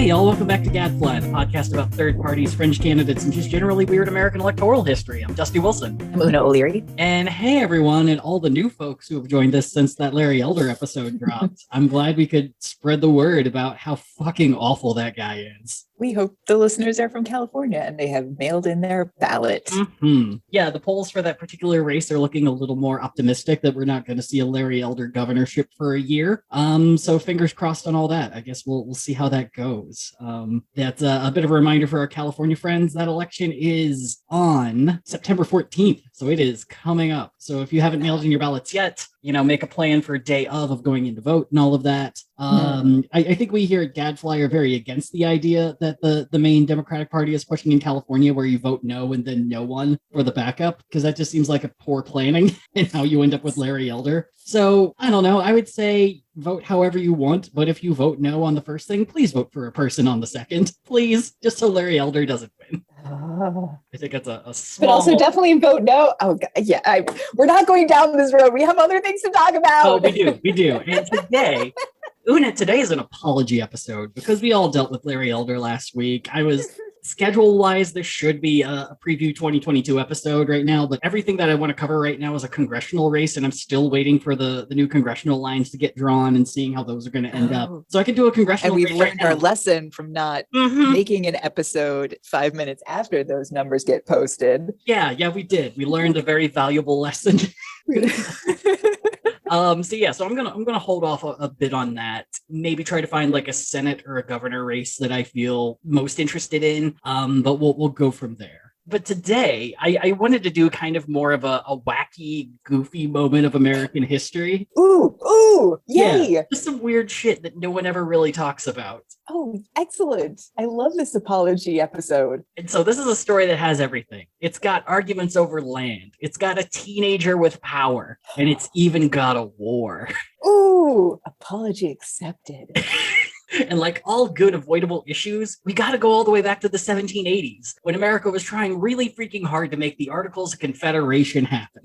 Hey y'all, welcome back to Gadfly, the podcast about third parties, fringe candidates, and just generally weird American electoral history. I'm Dusty Wilson. I'm Una O'Leary. And hey everyone, and all the new folks who have joined us since that Larry Elder episode dropped. I'm glad we could spread the word about how fucking awful that guy is. We hope the listeners are from California and they have mailed in their ballot. Mm-hmm. Yeah, the polls for that particular race are looking a little more optimistic that we're not going to see a Larry Elder governorship for a year. So fingers crossed on all that. I guess we'll see how that goes. That's a bit of a reminder for our California friends. That election is on September 14th, so it is coming up. So if you haven't mailed in your ballots yet, make a plan for a day of going in to vote and all of that. I think we here at Gadfly are very against the idea that the main Democratic Party is pushing in California, where you vote no and then no one for the backup, because that just seems like a poor planning and how you end up with Larry Elder. So I don't know. I would say vote however you want, but if you vote no on the first thing, please vote for a person on the second, please, just so Larry Elder doesn't win. I think it's a small... But also definitely vote no. Oh, God. Yeah, we're not going down this road. We have other things to talk about. Oh, we do. And today... Una, today is an apology episode because we all dealt with Larry Elder last week. Schedule-wise, there should be a preview 2022 episode right now, but everything that I want to cover right now is a congressional race, and I'm still waiting for the new congressional lines to get drawn and seing how those are going to end up. So I can do a congressional race. And we've learned our lesson from not making an episode 5 minutes after those numbers get posted. Yeah, we did. We learned a very valuable lesson. So I'm gonna hold off a bit on that. Maybe try to find like a Senate or a governor race that I feel most interested in. But we'll go from there. But today, I wanted to do kind of more of a wacky, goofy moment of American history. Ooh, yay! Yeah, just some weird shit that no one ever really talks about. Oh, excellent. I love this apology episode. And so this is a story that has everything. It's got arguments over land. It's got a teenager with power. And it's even got a war. Ooh, apology accepted. And like all good avoidable issues, we got to go all the way back to the 1780s, when America was trying really freaking hard to make the Articles of Confederation happen.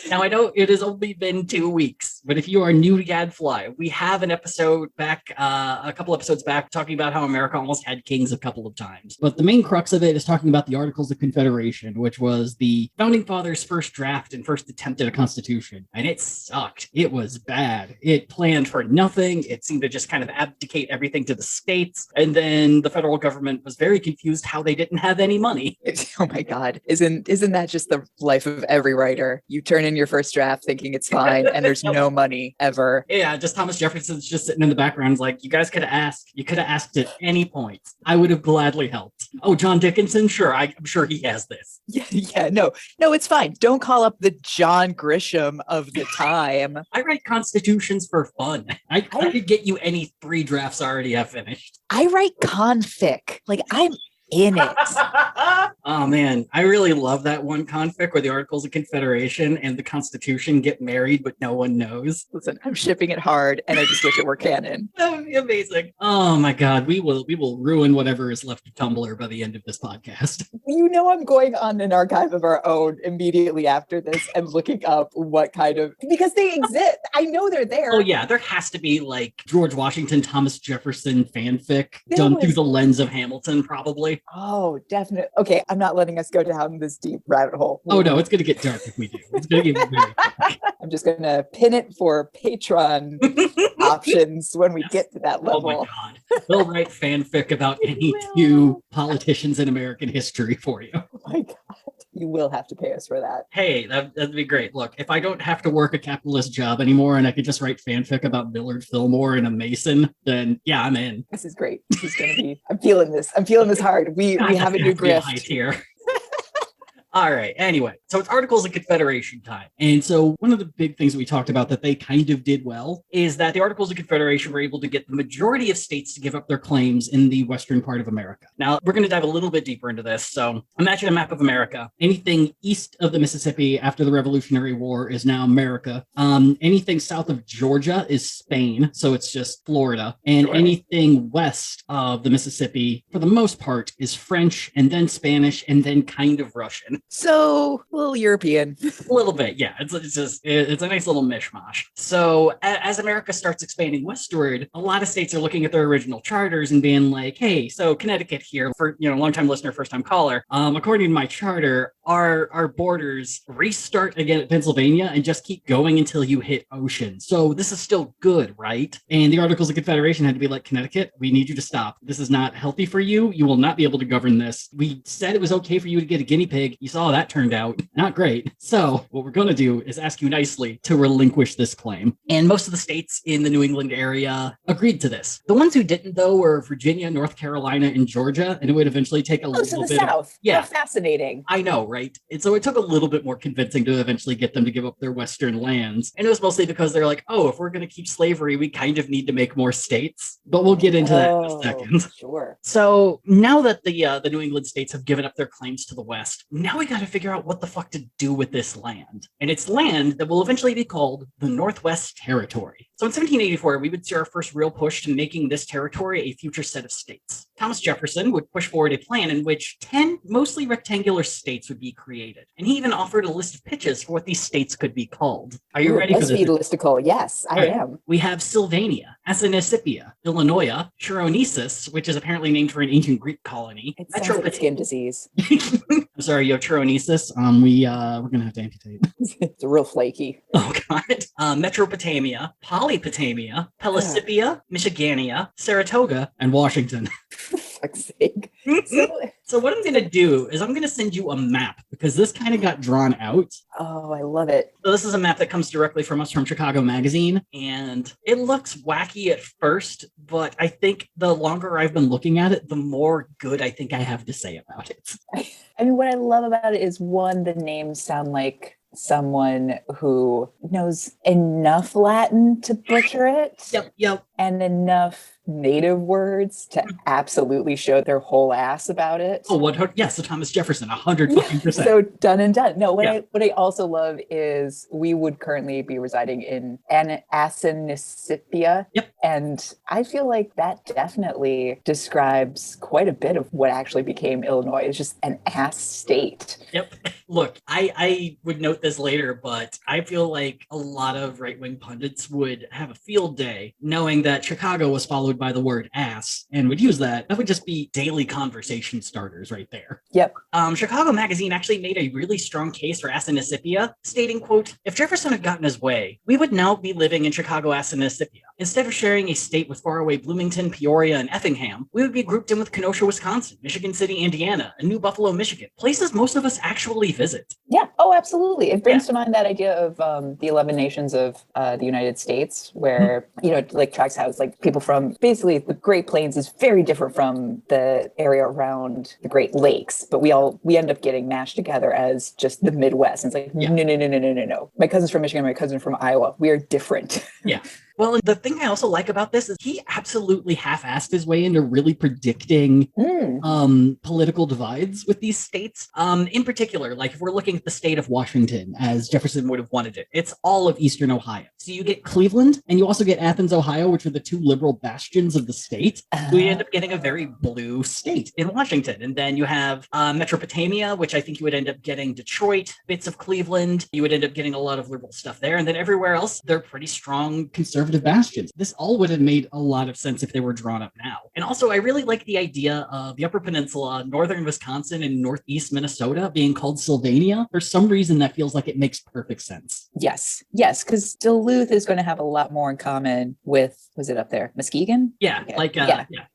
Now, I know it has only been 2 weeks, but if you are new to Gadfly, we have an episode back, a couple episodes back, talking about how America almost had kings a couple of times. But the main crux of it is talking about the Articles of Confederation, which was the Founding Fathers' first draft and first attempt at a constitution. And it sucked. It was bad. It planned for nothing. It seemed to just kind of abdicate everything to the states, and then the federal government was very confused how they didn't have any money. Oh my God, isn't that just the life of every writer? You turn in your first draft thinking it's fine, and there's no money ever. Yeah, just Thomas Jefferson's just sitting in the background, like, you guys could have asked. You could have asked at any point. I would have gladly helped. Oh, John Dickinson, sure, I'm sure he has this. Yeah, no, it's fine. Don't call up the John Grisham of the time. I write constitutions for fun. I could get you any 3 drafts already have finished. I write confic. Like, I'm in it. Oh man, I really love that one confic where the Articles of Confederation and the Constitution get married, but no one knows. Listen, I'm shipping it hard, and I just wish it were canon. That would be amazing. Oh my God, we will ruin whatever is left of Tumblr by the end of this podcast. I'm going on an archive of our own immediately after this and looking up what kind of, because they exist. I know they're there. Oh yeah, there has to be like George Washington, Thomas Jefferson fanfic done through the lens of Hamilton, probably. Oh, definitely. Okay, I'm not letting us go down this deep rabbit hole. Oh no, it's going to get dark if we do. It's going to get very dark. I'm just going to pin it for Patreon options when we get to that level. Oh my God. We'll write fanfic about any 2 politicians in American history for you. Oh my God. You will have to pay us for that. Hey, that'd be great. Look, if I don't have to work a capitalist job anymore and I could just write fanfic about Millard Fillmore and a Mason, then yeah, I'm in. This is great. This is going to be, I'm feeling this hard. We have a new grift. High tier. All right. Anyway, so it's Articles of Confederation time. And so one of the big things that we talked about that they kind of did well is that the Articles of Confederation were able to get the majority of states to give up their claims in the western part of America. Now, we're going to dive a little bit deeper into this. So imagine a map of America. Anything east of the Mississippi after the Revolutionary War is now America. Anything south of Georgia is Spain. So it's just Florida. And anything west of the Mississippi, for the most part, is French and then Spanish and then kind of Russian. So a little European. A little bit, yeah. It's a nice little mishmash. So as America starts expanding westward, a lot of states are looking at their original charters and being like, hey, so Connecticut here, for long-time listener, first-time caller, according to my charter, our borders restart again at Pennsylvania and just keep going until you hit ocean. So this is still good, right? And the Articles of Confederation had to be like, Connecticut, we need you to stop. This is not healthy for you. You will not be able to govern this. We said it was okay for you to get a guinea pig. You saw how that turned out. Not great. So what we're going to do is ask you nicely to relinquish this claim. And most of the states in the New England area agreed to this. The ones who didn't, though, were Virginia, North Carolina, and Georgia. And it would eventually take a little the bit South. Yeah. How fascinating. I know, right? And so it took a little bit more convincing to eventually get them to give up their western lands. And it was mostly because they're like, oh, if we're going to keep slavery, we kind of need to make more states. But we'll get into that in a second. Sure. So now that the New England states have given up their claims to the West, now we got to figure out what the fuck to do with this land. And it's land that will eventually be called the Northwest Territory. So in 1784, we would see our first real push to making this territory a future set of states. Thomas Jefferson would push forward a plan in which 10 mostly rectangular states would be created. And he even offered a list of pitches for what these states could be called. Are you ready for this? Listicle. Yes, I am. We have Sylvania, Asinacipia, Illinois, Chironesis, which is apparently named for an ancient Greek colony. It sounds like a skin disease. I'm sorry, you have Chironesis. We're gonna have to amputate. It's real flaky. Oh god. Metropotamia, Polypotamia, Pelicipia, Michigania, Saratoga, and Washington. Fuck's sake. So what I'm going to do is I'm going to send you a map because this kind of got drawn out. Oh, I love it. So this is a map that comes directly from us from Chicago Magazine, and it looks wacky at first, but I think the longer I've been looking at it, the more good I think I have to say about it. I mean, what I love about it is, one, the names sound like someone who knows enough Latin to butcher it. Yep. And enough native words to absolutely show their whole ass about it. Oh, so Thomas Jefferson, 100%. So done and done. No, what I also love is we would currently be residing in Asinacipia. Yep. And I feel like that definitely describes quite a bit of what actually became Illinois. It's just an ass state. Yep. Look, I would note this later, but I feel like a lot of right-wing pundits would have a field day knowing that Chicago was followed by the word ass and would use that. That would just be daily conversation starters right there. Yep. Chicago Magazine actually made a really strong case for Asinacipia, stating, quote, if Jefferson had gotten his way, we would now be living in Chicago Asinacipia. Instead of sharing a state with faraway Bloomington, Peoria, and Effingham, we would be grouped in with Kenosha, Wisconsin, Michigan City, Indiana, and New Buffalo, Michigan, places most of us actually visit. Yeah. Oh, absolutely. It brings to mind that idea of the 11 nations of the United States, where, like Trax has like people from basically the Great Plains is very different from the area around the Great Lakes, but we end up getting mashed together as just the Midwest. And it's like, no. My cousin's from Michigan, my cousin's from Iowa. We are different. Yeah. Well, and the thing I also like about this is he absolutely half-assed his way into really predicting political divides with these states. In particular, like if we're looking at the state of Washington, as Jefferson would have wanted it, it's all of Eastern Ohio. So you get Cleveland, and you also get Athens, Ohio, which are the two liberal bastions of the state. So you end up getting a very blue state in Washington. And then you have Metropotamia, which I think you would end up getting Detroit, bits of Cleveland. You would end up getting a lot of liberal stuff there. And then everywhere else, they're pretty strong conservative bastions. This all would have made a lot of sense if they were drawn up now. And also, I really like the idea of the Upper Peninsula, northern Wisconsin, and northeast Minnesota being called Sylvania. For some reason, that feels like it makes perfect sense. Yes, because Duluth is going to have a lot more in common with, was it up there, Muskegon? Yeah,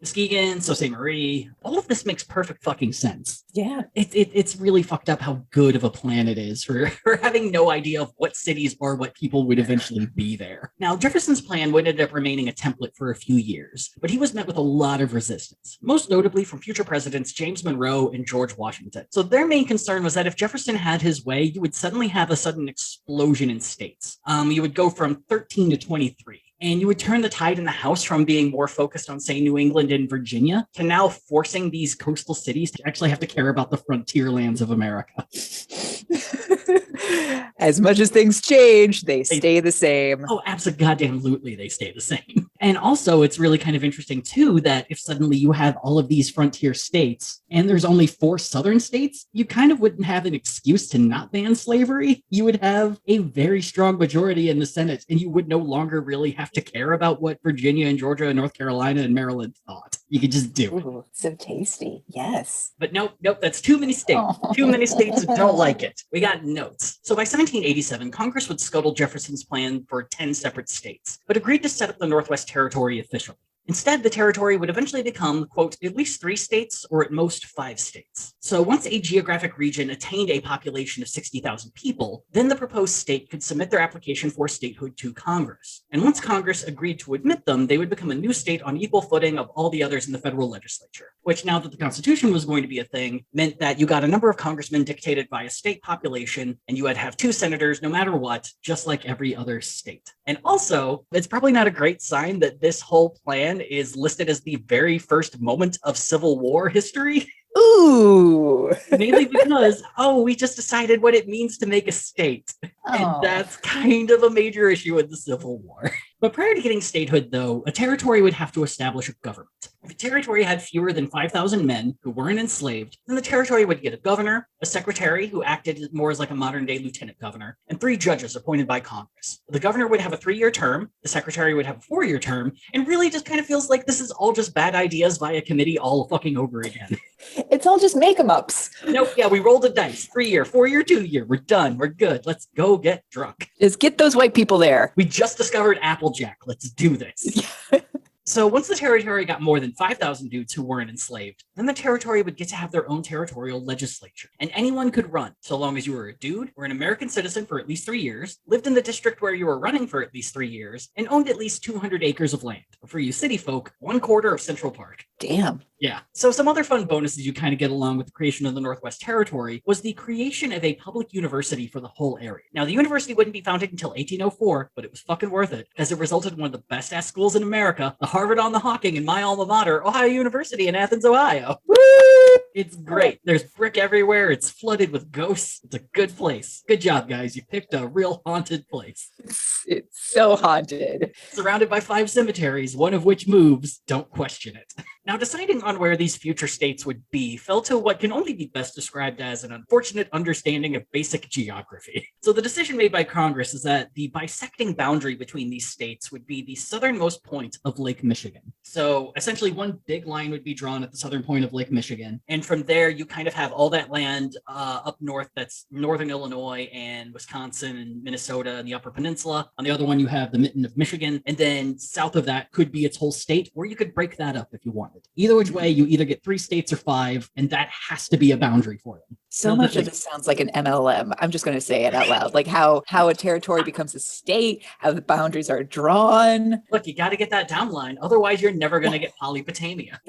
Muskegon, Sault Ste. Marie. All of this makes perfect fucking sense. Yeah. It's really fucked up how good of a plan it is for having no idea of what cities or what people would eventually be there. Now, Jefferson's plan would end up remaining a template for a few years, but he was met with a lot of resistance, most notably from future presidents James Monroe and George Washington. So their main concern was that if Jefferson had his way, you would suddenly have a sudden explosion in states. You would go from 13 to 23. And you would turn the tide in the House from being more focused on, say, New England and Virginia to now forcing these coastal cities to actually have to care about the frontier lands of America. As much as things change, they stay the same. Oh, absolutely, they stay the same. And also, it's really kind of interesting, too, that if suddenly you have all of these frontier states and there's only 4 southern states, you kind of wouldn't have an excuse to not ban slavery. You would have a very strong majority in the Senate, and you would no longer really have to care about what Virginia and Georgia and North Carolina and Maryland thought. You could just do it. Ooh, so tasty. Yes. But nope, that's too many states. Oh. Too many states that don't like it. We got notes. So by 1787, Congress would scuttle Jefferson's plan for 10 separate states, but agreed to set up the Northwest Territory officially. Instead, the territory would eventually become, quote, at least 3 states or at most 5 states. So once a geographic region attained a population of 60,000 people, then the proposed state could submit their application for statehood to Congress. And once Congress agreed to admit them, they would become a new state on equal footing of all the others in the federal legislature, which now that the Constitution was going to be a thing, meant that you got a number of congressmen dictated by a state population, and you would have 2 senators no matter what, just like every other state. And also, it's probably not a great sign that this whole plan is listed as the very first moment of Civil War history. Ooh. Mainly because, we just decided what it means to make a state. And that's kind of a major issue in the Civil War. But prior to getting statehood, though, a territory would have to establish a government. If a territory had fewer than 5,000 men who weren't enslaved, then the territory would get a governor, a secretary who acted more as like a modern-day lieutenant governor, and 3 judges appointed by Congress. The governor would have a 3-year term, the secretary would have a 4-year term, and really just kind of feels like this is all just bad ideas via committee all fucking over again. It's all just make-em-ups. Nope, we rolled a dice. 3-year, 4-year, 2-year. We're done. We're good. Let's go get drunk. Just get those white people there. We just discovered Applejack. Let's do this. So once the territory got more than 5,000 dudes who weren't enslaved, then the territory would get to have their own territorial legislature. And anyone could run, so long as you were a dude, were an American citizen for at least 3 years, lived in the district where you were running for at least 3 years, and owned at least 200 acres of land. For you city folk, 1/4 of Central Park. Damn. Yeah. So some other fun bonuses you kind of get along with the creation of the Northwest Territory was the creation of a public university for the whole area. Now, the university wouldn't be founded until 1804, but it was fucking worth it because it resulted in one of the best ass schools in America, the Harvard on the Hocking and my alma mater, Ohio University in Athens, Ohio. Woo! It's great. There's brick everywhere. It's flooded with ghosts. It's a good place. Good job, guys. You picked a real haunted place. It's so haunted. Surrounded by 5 cemeteries, one of which moves. Don't question it. Now, deciding on where these future states would be fell to what can only be best described as an unfortunate understanding of basic geography. So the decision made by Congress is that the bisecting boundary between these states would be the southernmost point of Lake Michigan. So essentially one big line would be drawn at the southern point of Lake Michigan. And from there, you kind of have all that land up north that's northern Illinois and Wisconsin and Minnesota and the Upper Peninsula. On the other one, you have the mitten of Michigan. And then south of that could be its whole state, or you could break that up if you wanted. Either which way, you either get 3 states or 5, and that has to be a boundary for them. So much of this sounds like an MLM. I'm just going to say it out loud. Like how a territory becomes a state, how the boundaries are drawn. Look, you got to get that downline. Otherwise, you're never going to get Polypotamia.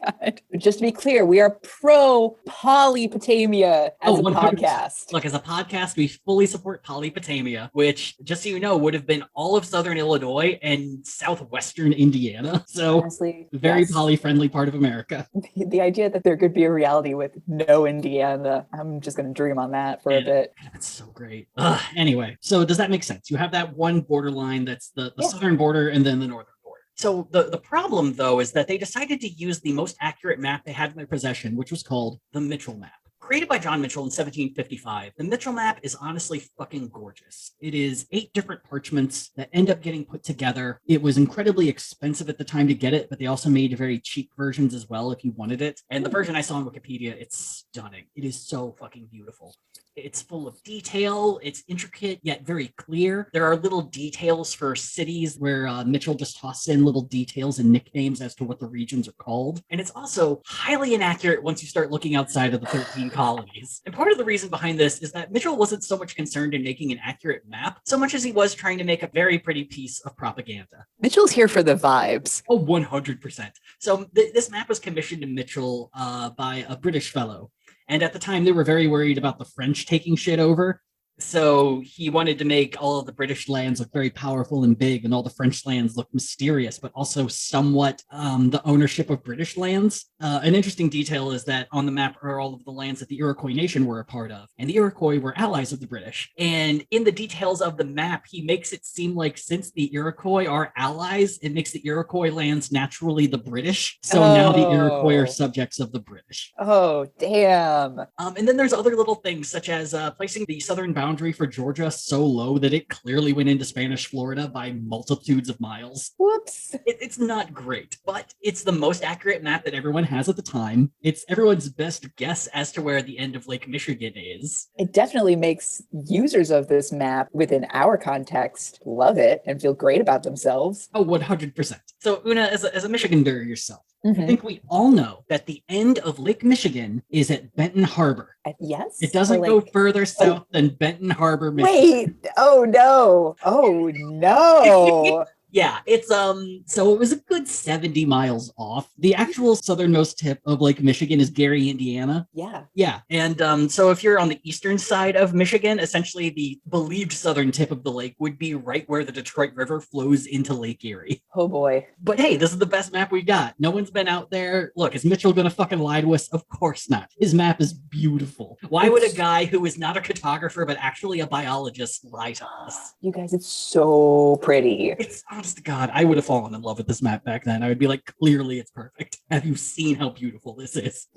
God. Just to be clear, we are pro Polypotamia as a 100%. podcast. Look, as a podcast, we fully support Polypotamia, which, just so you know, would have been all of southern Illinois and southwestern Indiana. So, honestly, very yes. poly-friendly part of America. The idea that there could be a reality with no Indiana, I'm just going to dream on that for a bit. That's so great. Anyway, so does that make sense? You have that one borderline that's the southern border and then the northern. So the problem, though, is that they decided to use the most accurate map they had in their possession, which was called the Mitchell map. Created by John Mitchell in 1755, the Mitchell map is honestly fucking gorgeous. It is 8 different parchments that end up getting put together. It was incredibly expensive at the time to get it, but they also made very cheap versions as well if you wanted it. And the version I saw on Wikipedia, it's stunning. It is so fucking beautiful. It's full of detail. It's intricate, yet very clear. There are little details for cities where Mitchell just tosses in little details and nicknames as to what the regions are called. And it's also highly inaccurate once you start looking outside of the 13 colonies. And part of the reason behind this is that Mitchell wasn't so much concerned in making an accurate map, so much as he was trying to make a very pretty piece of propaganda. Mitchell's here for the vibes. Oh, 100%. So this map was commissioned to Mitchell by a British fellow. And at the time, they were very worried about the French taking shit over. So he wanted to make all of the British lands look very powerful and big, and all the French lands look mysterious, but also somewhat the ownership of British lands. An interesting detail is that on the map are all of the lands that the Iroquois nation were a part of, and the Iroquois were allies of the British. And in the details of the map, he makes it seem like since the Iroquois are allies, it makes the Iroquois lands naturally the British. So now the Iroquois are subjects of the British. Oh, damn. And then there's other little things such as placing the southern boundary for Georgia so low that it clearly went into Spanish Florida by multitudes of miles. Whoops. It's not great, but it's the most accurate map that everyone has at the time. It's everyone's best guess as to where the end of Lake Michigan is. It definitely makes users of this map within our context love it and feel great about themselves. Oh, 100%. So, Una, as a Michigander yourself, I think we all know that the end of Lake Michigan is at Benton Harbor. Yes. It doesn't go further south than Benton Harbor, Michigan. Wait. Oh, no. Oh, no. Yeah, it's so it was a good 70 miles off. The actual southernmost tip of Lake Michigan is Gary, Indiana. Yeah. Yeah. And so if you're on the eastern side of Michigan, essentially the believed southern tip of the lake would be right where the Detroit River flows into Lake Erie. Oh boy. But hey, this is the best map we got. No one's been out there. Look, is Mitchell gonna fucking lie to us? Of course not. His map is beautiful. Why would a guy who is not a cartographer but actually a biologist lie to us? You guys, it's so pretty. It's honest to God, I would have fallen in love with this map back then. I would be like, clearly it's perfect. Have you seen how beautiful this is?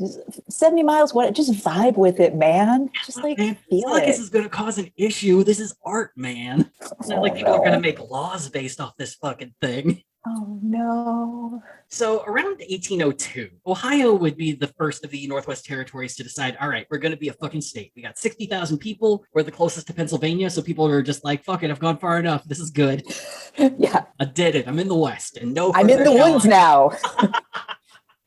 70 miles, what? Just vibe with it, man. Just like man, feel it's not like it. this is going to cause an issue. This is art, man. It's not like people are going to make laws based off this fucking thing. Oh no. So around 1802, Ohio would be the first of the Northwest Territories to decide, all right, we're going to be a fucking state. We got 60,000 people. We're the closest to Pennsylvania. So people are just like, fuck it, I've gone far enough. This is good. Yeah. I did it. I'm in the West. And no, I'm in the woods now.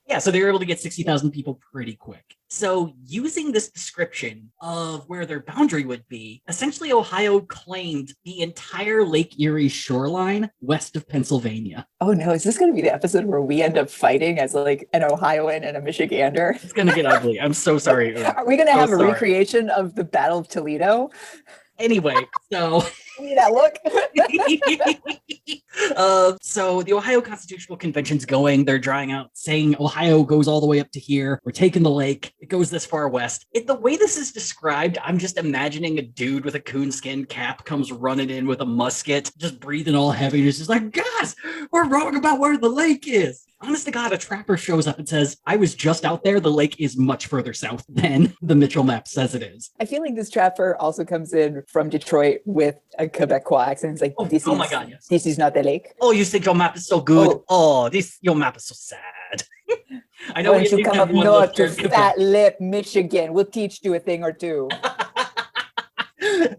Yeah, so they were able to get 60,000 people pretty quick. So using this description of where their boundary would be, essentially Ohio claimed the entire Lake Erie shoreline west of Pennsylvania. Oh no, is this going to be the episode where we end up fighting as like an Ohioan and a Michigander? It's going to get ugly. I'm so sorry. Are we going to have a recreation of the Battle of Toledo? Anyway, so... See that look? So the Ohio Constitutional Convention's going. They're drawing out, saying Ohio goes all the way up to here. We're taking the lake. It goes this far west. The way this is described, I'm just imagining a dude with a coonskin cap comes running in with a musket, just breathing all heavy. And it's just like, guys, we're wrong about where the lake is. Honest to God, a trapper shows up and says, I was just out there. The lake is much further south than the Mitchell map says it is. I feel like this trapper also comes in from Detroit with a Quebecois accent. It's like, oh my God, yes. This is not the lake. Oh, you think your map is so good? Your map is so sad. I know Why don't you come up north to Fat Lip, Michigan? We'll teach you a thing or two.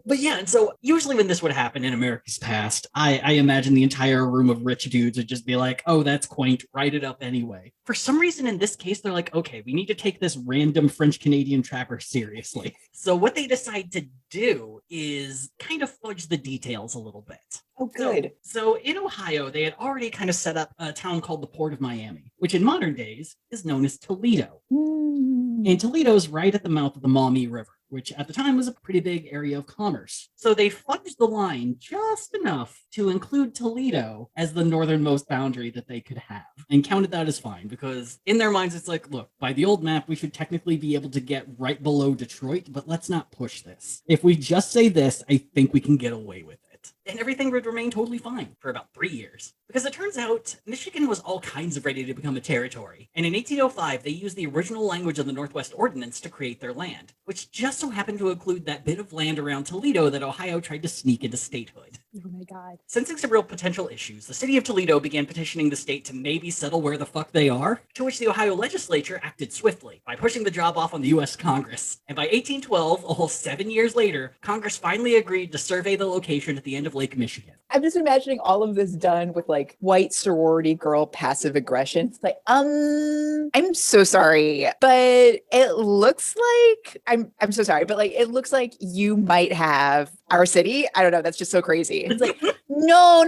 But yeah, and so usually when this would happen in America's past, I imagine the entire room of rich dudes would just be like, oh, that's quaint, write it up anyway. For some reason in this case, they're like, okay, we need to take this random French-Canadian trapper seriously. So what they decide to do is kind of fudge the details a little bit. Oh, good. So in Ohio, they had already kind of set up a town called the Port of Miami, which in modern days is known as Toledo. And Toledo's right at the mouth of the Maumee River, which at the time was a pretty big area of commerce. So they fudged the line just enough to include Toledo as the northernmost boundary that they could have and counted that as fine because in their minds, it's like, look, by the old map, we should technically be able to get right below Detroit, but let's not push this. If we just say this, I think we can get away with it. And everything would remain totally fine for about 3 years. Because it turns out, Michigan was all kinds of ready to become a territory. And in 1805, they used the original language of the Northwest Ordinance to create their land, which just so happened to include that bit of land around Toledo that Ohio tried to sneak into statehood. Oh my God. Sensing some real potential issues, the city of Toledo began petitioning the state to maybe settle where the fuck they are, to which the Ohio legislature acted swiftly by pushing the job off on the U.S. Congress. And by 1812, a whole 7 years later, Congress finally agreed to survey the location at the end of Lake Michigan. I'm just imagining all of this done with like white sorority girl passive aggression. It's like, I'm so sorry, but it looks like I'm so sorry, but like it looks like you might have our city. I don't know. That's just so crazy. It's like, no.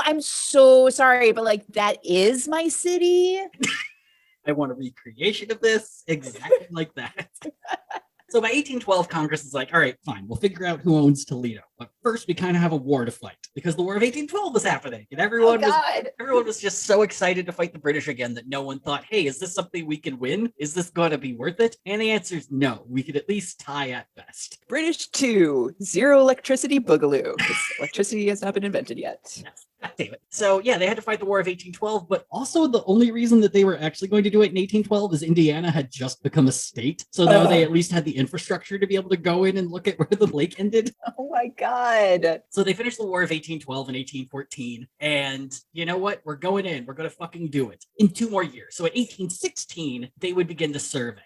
I'm so sorry, but like that is my city. I want a recreation of this exactly like that. So by 1812, Congress is like, all right, fine, we'll figure out who owns Toledo. But first, we kind of have a war to fight because the War of 1812 was happening, and everyone was just so excited to fight the British again that no one thought, hey, is this something we can win? Is this going to be worth it? And the answer is no. We could at least tie at best. British 2, zero electricity boogaloo. Electricity has not been invented yet. Yes. God damn it. So yeah, they had to fight the War of 1812, but also the only reason that they were actually going to do it in 1812 is Indiana had just become a state. So now they at least had the infrastructure to be able to go in and look at where the lake ended. Oh my God. So they finished the War of 1812 and 1814. And you know what? We're going in. We're going to fucking do it in 2 more years. So at 1816, they would begin to survey.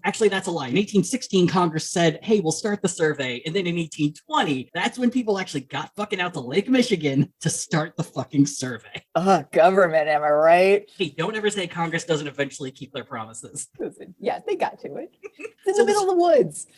Actually, that's a lie. In 1816, Congress said, hey, we'll start the survey. And then in 1820, that's when people actually got fucking out to Lake Michigan to start the fucking survey. Government, am I right? Hey, don't ever say Congress doesn't eventually keep their promises. Listen, yeah, they got to it. It's in the middle of the woods.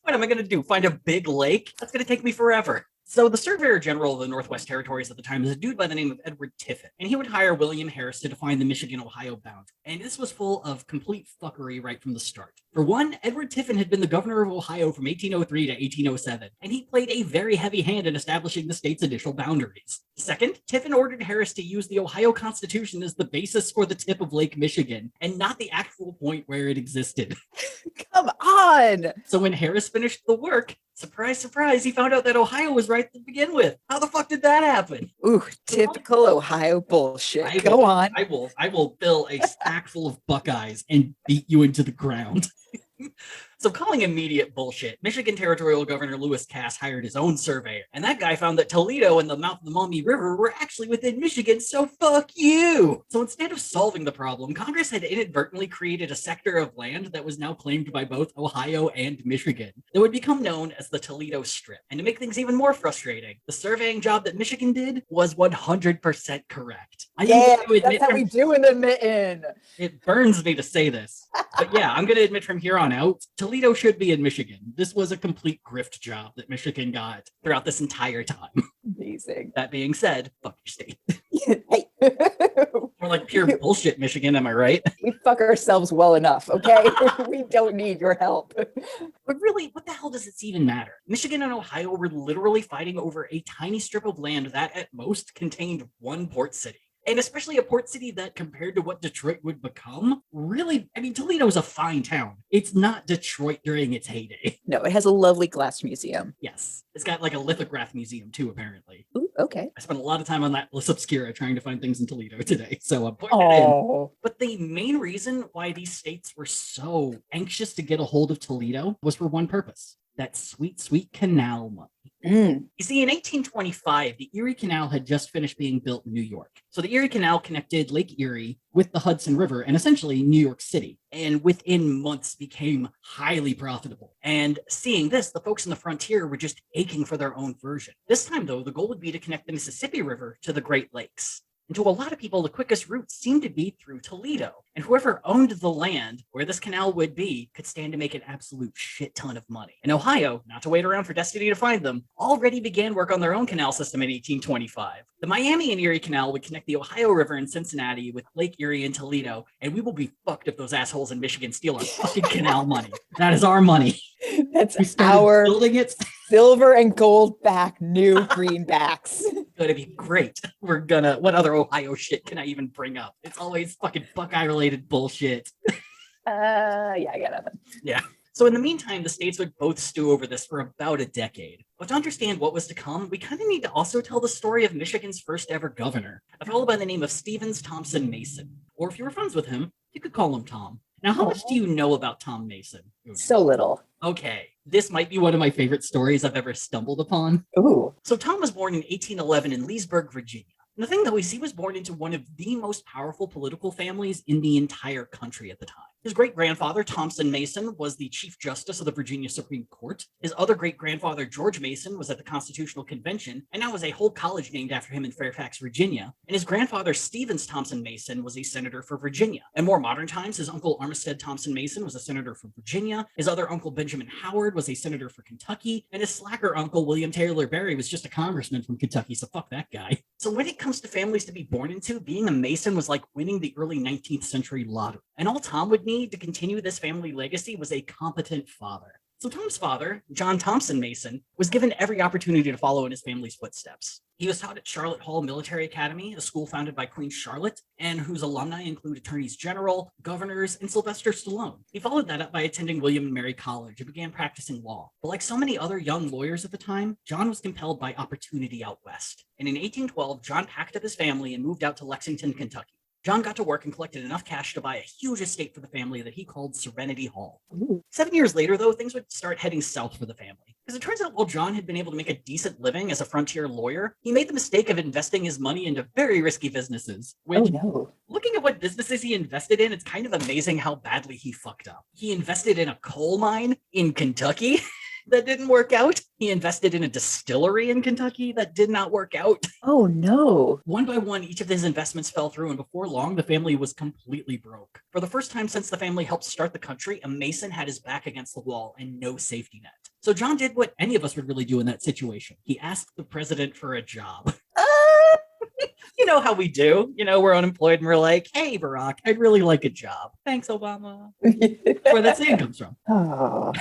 What am I going to do? Find a big lake? That's going to take me forever. So the Surveyor General of the Northwest Territories at the time was a dude by the name of Edward Tiffin, and he would hire William Harris to define the Michigan-Ohio boundary. And this was full of complete fuckery right from the start. For one, Edward Tiffin had been the governor of Ohio from 1803 to 1807, and he played a very heavy hand in establishing the state's initial boundaries. Second, Tiffin ordered Harris to use the Ohio Constitution as the basis for the tip of Lake Michigan, and not the actual point where it existed. Come on! So when Harris finished the work, surprise, surprise, he found out that Ohio was right to begin with. How the fuck did that happen? Ooh, typical Ohio bullshit. Go on. I will fill a sack full of Buckeyes and beat you into the ground. So calling immediate bullshit, Michigan Territorial Governor Lewis Cass hired his own surveyor, and that guy found that Toledo and the mouth of the Maumee River were actually within Michigan, so fuck you! So instead of solving the problem, Congress had inadvertently created a sector of land that was now claimed by both Ohio and Michigan that would become known as the Toledo Strip. And to make things even more frustrating, the surveying job that Michigan did was 100% correct. That's how we do in the mitten. It burns me to say this, but yeah, I'm going to admit from here on out, Toledo should be in Michigan. This was a complete grift job that Michigan got throughout this entire time. Amazing. That being said, fuck your state. Hey. We're like pure bullshit, Michigan, am I right? We fuck ourselves well enough, okay? We don't need your help. But really, what the hell does it even matter? Michigan and Ohio were literally fighting over a tiny strip of land that at most contained one port city. And especially a port city that, compared to what Detroit would become, really, I mean, Toledo's a fine town. It's not Detroit during its heyday. No, it has a lovely glass museum. Yes. It's got like a lithograph museum too, apparently. Ooh, okay. I spent a lot of time on that List Obscura trying to find things in Toledo today, so I'm putting it in. But the main reason why these states were so anxious to get a hold of Toledo was for one purpose. That sweet, sweet canal money. You see, in 1825, the Erie Canal had just finished being built in New York. So the Erie Canal connected Lake Erie with the Hudson River and essentially New York City, and within months became highly profitable. And seeing this, the folks in the frontier were just aching for their own version. This time, though, the goal would be to connect the Mississippi River to the Great Lakes. And to a lot of people, the quickest route seemed to be through Toledo. And whoever owned the land where this canal would be could stand to make an absolute shit ton of money. And Ohio, not to wait around for destiny to find them, already began work on their own canal system in 1825. The Miami and Erie Canal would connect the Ohio River in Cincinnati with Lake Erie and Toledo, and we will be fucked if those assholes in Michigan steal our fucking canal money. That is our money. That's our building it. Silver and gold back new greenbacks. Gonna be great. What other Ohio shit can I even bring up? It's always fucking Buckeye related bullshit. Yeah, I got nothing. Yeah. So in the meantime, the states would both stew over this for about a decade. But to understand what was to come, we kind of need to also tell the story of Michigan's first ever governor, a fellow by the name of Stevens Thompson Mason. Or if you were friends with him, you could call him Tom. Now, how much do you know about Tom Mason? So little. Okay, this might be one of my favorite stories I've ever stumbled upon. Ooh. So Tom was born in 1811 in Leesburg, Virginia. And the thing, though, is he was born into one of the most powerful political families in the entire country at the time. His great-grandfather, Thompson Mason, was the Chief Justice of the Virginia Supreme Court. His other great-grandfather, George Mason, was at the Constitutional Convention, and now has a whole college named after him in Fairfax, Virginia. And his grandfather, Stevens Thompson Mason, was a senator for Virginia. In more modern times, his uncle, Armistead Thompson Mason, was a senator for Virginia. His other uncle, Benjamin Howard, was a senator for Kentucky. And his slacker uncle, William Taylor Berry, was just a congressman from Kentucky, so fuck that guy. So when it comes to families to be born into, being a Mason was like winning the early 19th century lottery. And all Tom would need to continue this family legacy was a competent father. So Tom's father, John Thompson Mason, was given every opportunity to follow in his family's footsteps. He was taught at Charlotte Hall Military Academy, a school founded by Queen Charlotte, and whose alumni include attorneys general, governors, and Sylvester Stallone. He followed that up by attending William and Mary College and began practicing law. But like so many other young lawyers at the time, John was compelled by opportunity out west. And in 1812, John packed up his family and moved out to Lexington, Kentucky. John got to work and collected enough cash to buy a huge estate for the family that he called Serenity Hall. Ooh. 7 years later, though, things would start heading south for the family. Because it turns out while John had been able to make a decent living as a frontier lawyer, he made the mistake of investing his money into very risky businesses. Which, looking at what businesses he invested in, it's kind of amazing how badly he fucked up. He invested in a coal mine in Kentucky. That didn't work out. He invested in a distillery in Kentucky that did not work out. Oh, no. One by one, each of his investments fell through, and before long, the family was completely broke. For the first time since the family helped start the country, a Mason had his back against the wall and no safety net. So John did what any of us would really do in that situation. He asked the president for a job. You know how we do. You know, we're unemployed and we're like, hey, Barack, I'd really like a job. Thanks, Obama. Where that saying comes from. Oh,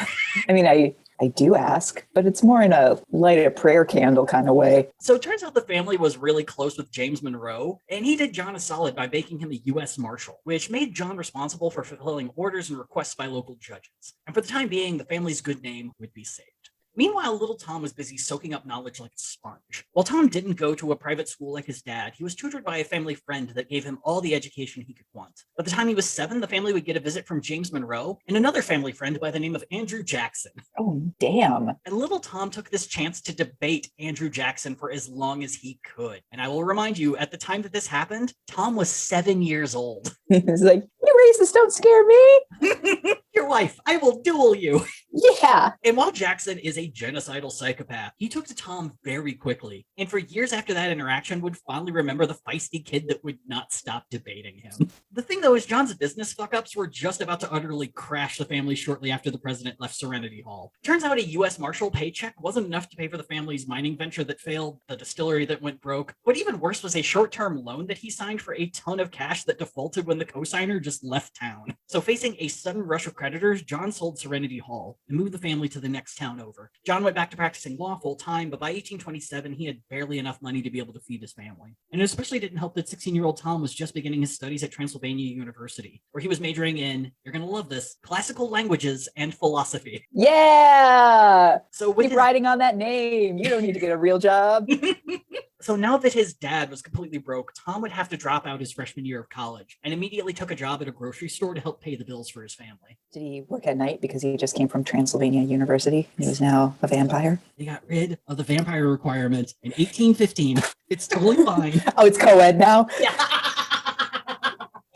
I mean, I do ask, but it's more in a light a prayer candle kind of way. So it turns out the family was really close with James Monroe, and he did John a solid by making him a U.S. Marshal, which made John responsible for fulfilling orders and requests by local judges. And for the time being, the family's good name would be saved. Meanwhile, little Tom was busy soaking up knowledge like a sponge. While Tom didn't go to a private school like his dad, he was tutored by a family friend that gave him all the education he could want. By the time he was 7, the family would get a visit from James Monroe and another family friend by the name of Andrew Jackson. Oh, damn. And little Tom took this chance to debate Andrew Jackson for as long as he could. And I will remind you, at the time that this happened, Tom was 7 years old. He's like, you racists don't scare me. Your wife, I will duel you. Yeah. And while Jackson is a genocidal psychopath, he took to Tom very quickly. And for years after that interaction, would fondly remember the feisty kid that would not stop debating him. The thing, though, is John's business fuck-ups were just about to utterly crash the family shortly after the president left Serenity Hall. Turns out a U.S. Marshal paycheck wasn't enough to pay for the family's mining venture that failed, the distillery that went broke. What even worse was a short-term loan that he signed for a ton of cash that defaulted when the cosigner just left town. So facing a sudden rush of creditors, John sold Serenity Hall and moved the family to the next town over. John went back to practicing law full time, but by 1827, he had barely enough money to be able to feed his family. And it especially didn't help that 16-year-old Tom was just beginning his studies at Transylvania University, where he was majoring in, you're going to love this, classical languages and philosophy. Yeah. So keep riding on that name. You don't need to get a real job. So now that his dad was completely broke, Tom would have to drop out his freshman year of college and immediately took a job at a grocery store to help pay the bills for his family. Did he work at night because he just came from Transylvania University? He was now a vampire? They got rid of the vampire requirement in 1815. It's totally fine. Oh, it's co-ed now? Yeah.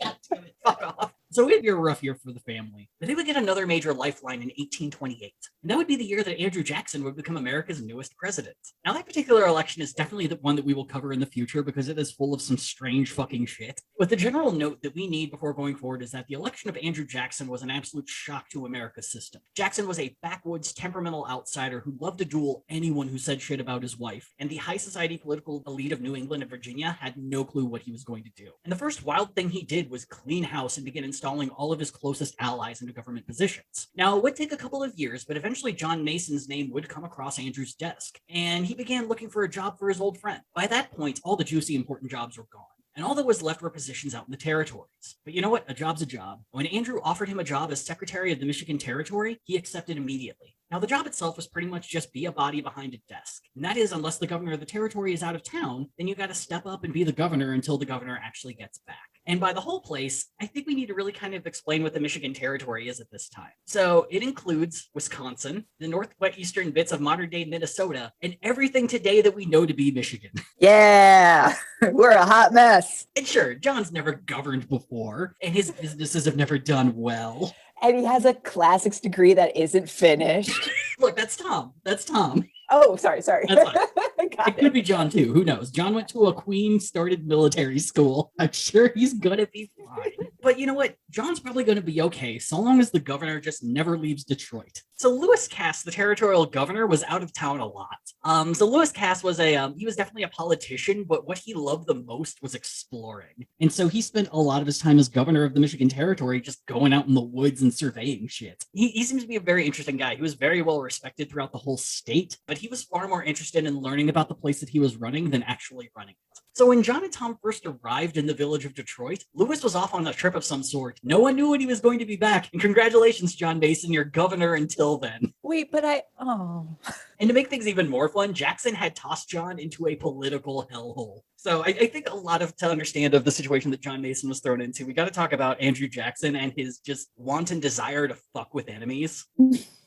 God damn it. Fuck off. So it'd be a rough year for the family, but they would get another major lifeline in 1828. And that would be the year that Andrew Jackson would become America's newest president. Now, that particular election is definitely the one that we will cover in the future because it is full of some strange fucking shit. But the general note that we need before going forward is that the election of Andrew Jackson was an absolute shock to America's system. Jackson was a backwoods, temperamental outsider who loved to duel anyone who said shit about his wife, and the high society political elite of New England and Virginia had no clue what he was going to do. And the first wild thing he did was clean house and begin installing all of his closest allies into government positions. Now, it would take a couple of years, but eventually John Mason's name would come across Andrew's desk, and he began looking for a job for his old friend. By that point, all the juicy important jobs were gone, and all that was left were positions out in the territories. But you know what? A job's a job. When Andrew offered him a job as Secretary of the Michigan Territory, he accepted immediately. Now, the job itself was pretty much just be a body behind a desk. And that is, unless the governor of the territory is out of town, then you got to step up and be the governor until the governor actually gets back. And by the whole place, I think we need to really kind of explain what the Michigan Territory is at this time. So it includes Wisconsin, the northwestern bits of modern-day Minnesota, and everything today that we know to be Michigan. Yeah, we're a hot mess. And sure, John's never governed before, and his businesses have never done well. And he has a classics degree that isn't finished. Look, that's Tom. That's Tom. Oh, sorry. That's fine. It could be John, too. Who knows? John went to a Queen-started military school. I'm sure he's going to be fine. But you know what? John's probably going to be okay, so long as the governor just never leaves Detroit. So Lewis Cass, the territorial governor, was out of town a lot. So Lewis Cass was he was definitely a politician, but what he loved the most was exploring. And so he spent a lot of his time as governor of the Michigan Territory just going out in the woods and surveying shit. He seems to be a very interesting guy. He was very well respected throughout the whole state, but he was far more interested in learning about the place that he was running than actually running it. So when John and Tom first arrived in the village of Detroit, Lewis was off on a trip of some sort. No one knew when he was going to be back. And congratulations, John Mason, you're governor until then. Wait, but And to make things even more fun, Jackson had tossed John into a political hellhole. So I think a lot to understand of the situation that John Mason was thrown into, we got to talk about Andrew Jackson and his just wanton desire to fuck with enemies.